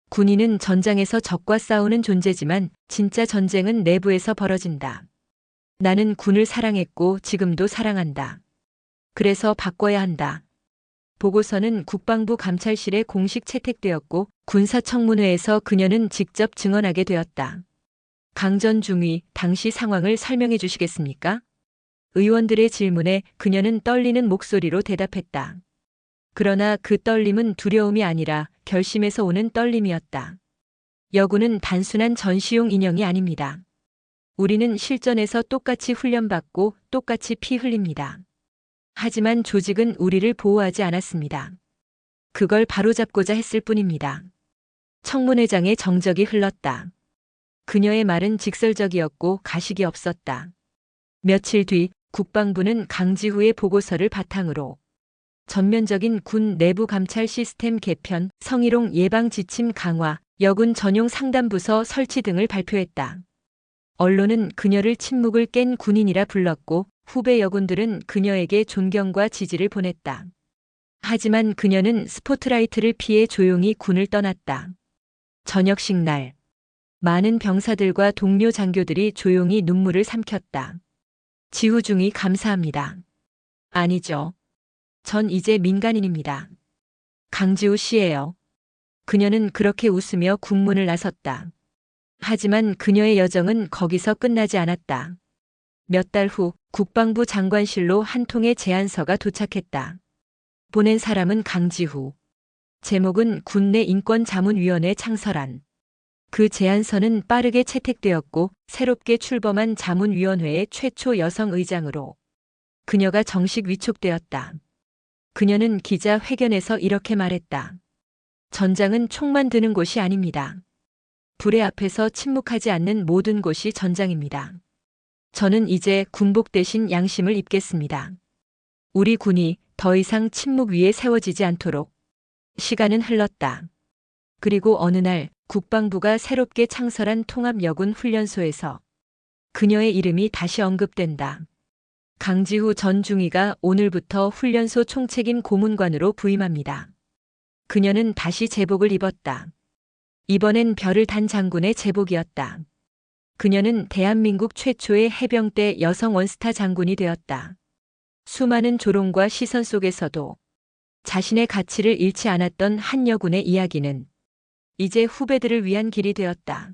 군인은 전장에서 적과 싸우는 존재지만 진짜 전쟁은 내부에서 벌어진다. 나는 군을 사랑했고 지금도 사랑한다. 그래서 바꿔야 한다. 보고서는 국방부 감찰실에 공식 채택되었고 군사청문회에서 그녀는 직접 증언하게 되었다. 강전 중위, 당시 상황을 설명해 주시겠습니까? 의원들의 질문에 그녀는 떨리는 목소리로 대답했다. 그러나 그 떨림은 두려움이 아니라 결심에서 오는 떨림이었다. 여군은 단순한 전시용 인형이 아닙니다. 우리는 실전에서 똑같이 훈련받고 똑같이 피 흘립니다. 하지만 조직은 우리를 보호하지 않았습니다. 그걸 바로잡고자 했을 뿐입니다. 청문회장의 정적이 흘렀다. 그녀의 말은 직설적이었고 가식이 없었다. 며칠 뒤 국방부는 강지후의 보고서를 바탕으로 전면적인 군 내부 감찰 시스템 개편, 성희롱 예방 지침 강화, 여군 전용 상담부서 설치 등을 발표했다. 언론은 그녀를 침묵을 깬 군인이라 불렀고 후배 여군들은 그녀에게 존경과 지지를 보냈다. 하지만 그녀는 스포트라이트를 피해 조용히 군을 떠났다. 저녁식 날, 많은 병사들과 동료 장교들이 조용히 눈물을 삼켰다. 지후 중위 감사합니다. 아니죠. 전 이제 민간인입니다. 강지우 씨예요. 그녀는 그렇게 웃으며 국문을 나섰다. 하지만 그녀의 여정은 거기서 끝나지 않았다. 몇 달 후 국방부 장관실로 한 통의 제안서가 도착했다. 보낸 사람은 강지후. 제목은 군내 인권자문위원회 창설안. 그 제안서는 빠르게 채택되었고 새롭게 출범한 자문위원회의 최초 여성 의장으로 그녀가 정식 위촉되었다. 그녀는 기자회견에서 이렇게 말했다. 전장은 총만 드는 곳이 아닙니다. 불의 앞에서 침묵하지 않는 모든 곳이 전장입니다. 저는 이제 군복 대신 양심을 입겠습니다. 우리 군이 더 이상 침묵 위에 세워지지 않도록. 시간은 흘렀다. 그리고 어느 날 국방부가 새롭게 창설한 통합여군 훈련소에서 그녀의 이름이 다시 언급된다. 강지후 전 중위가 오늘부터 훈련소 총책임 고문관으로 부임합니다. 그녀는 다시 제복을 입었다. 이번엔 별을 단 장군의 제복이었다. 그녀는 대한민국 최초의 해병대 여성 원스타 장군이 되었다. 수많은 조롱과 시선 속에서도 자신의 가치를 잃지 않았던 한 여군의 이야기는 이제 후배들을 위한 길이 되었다.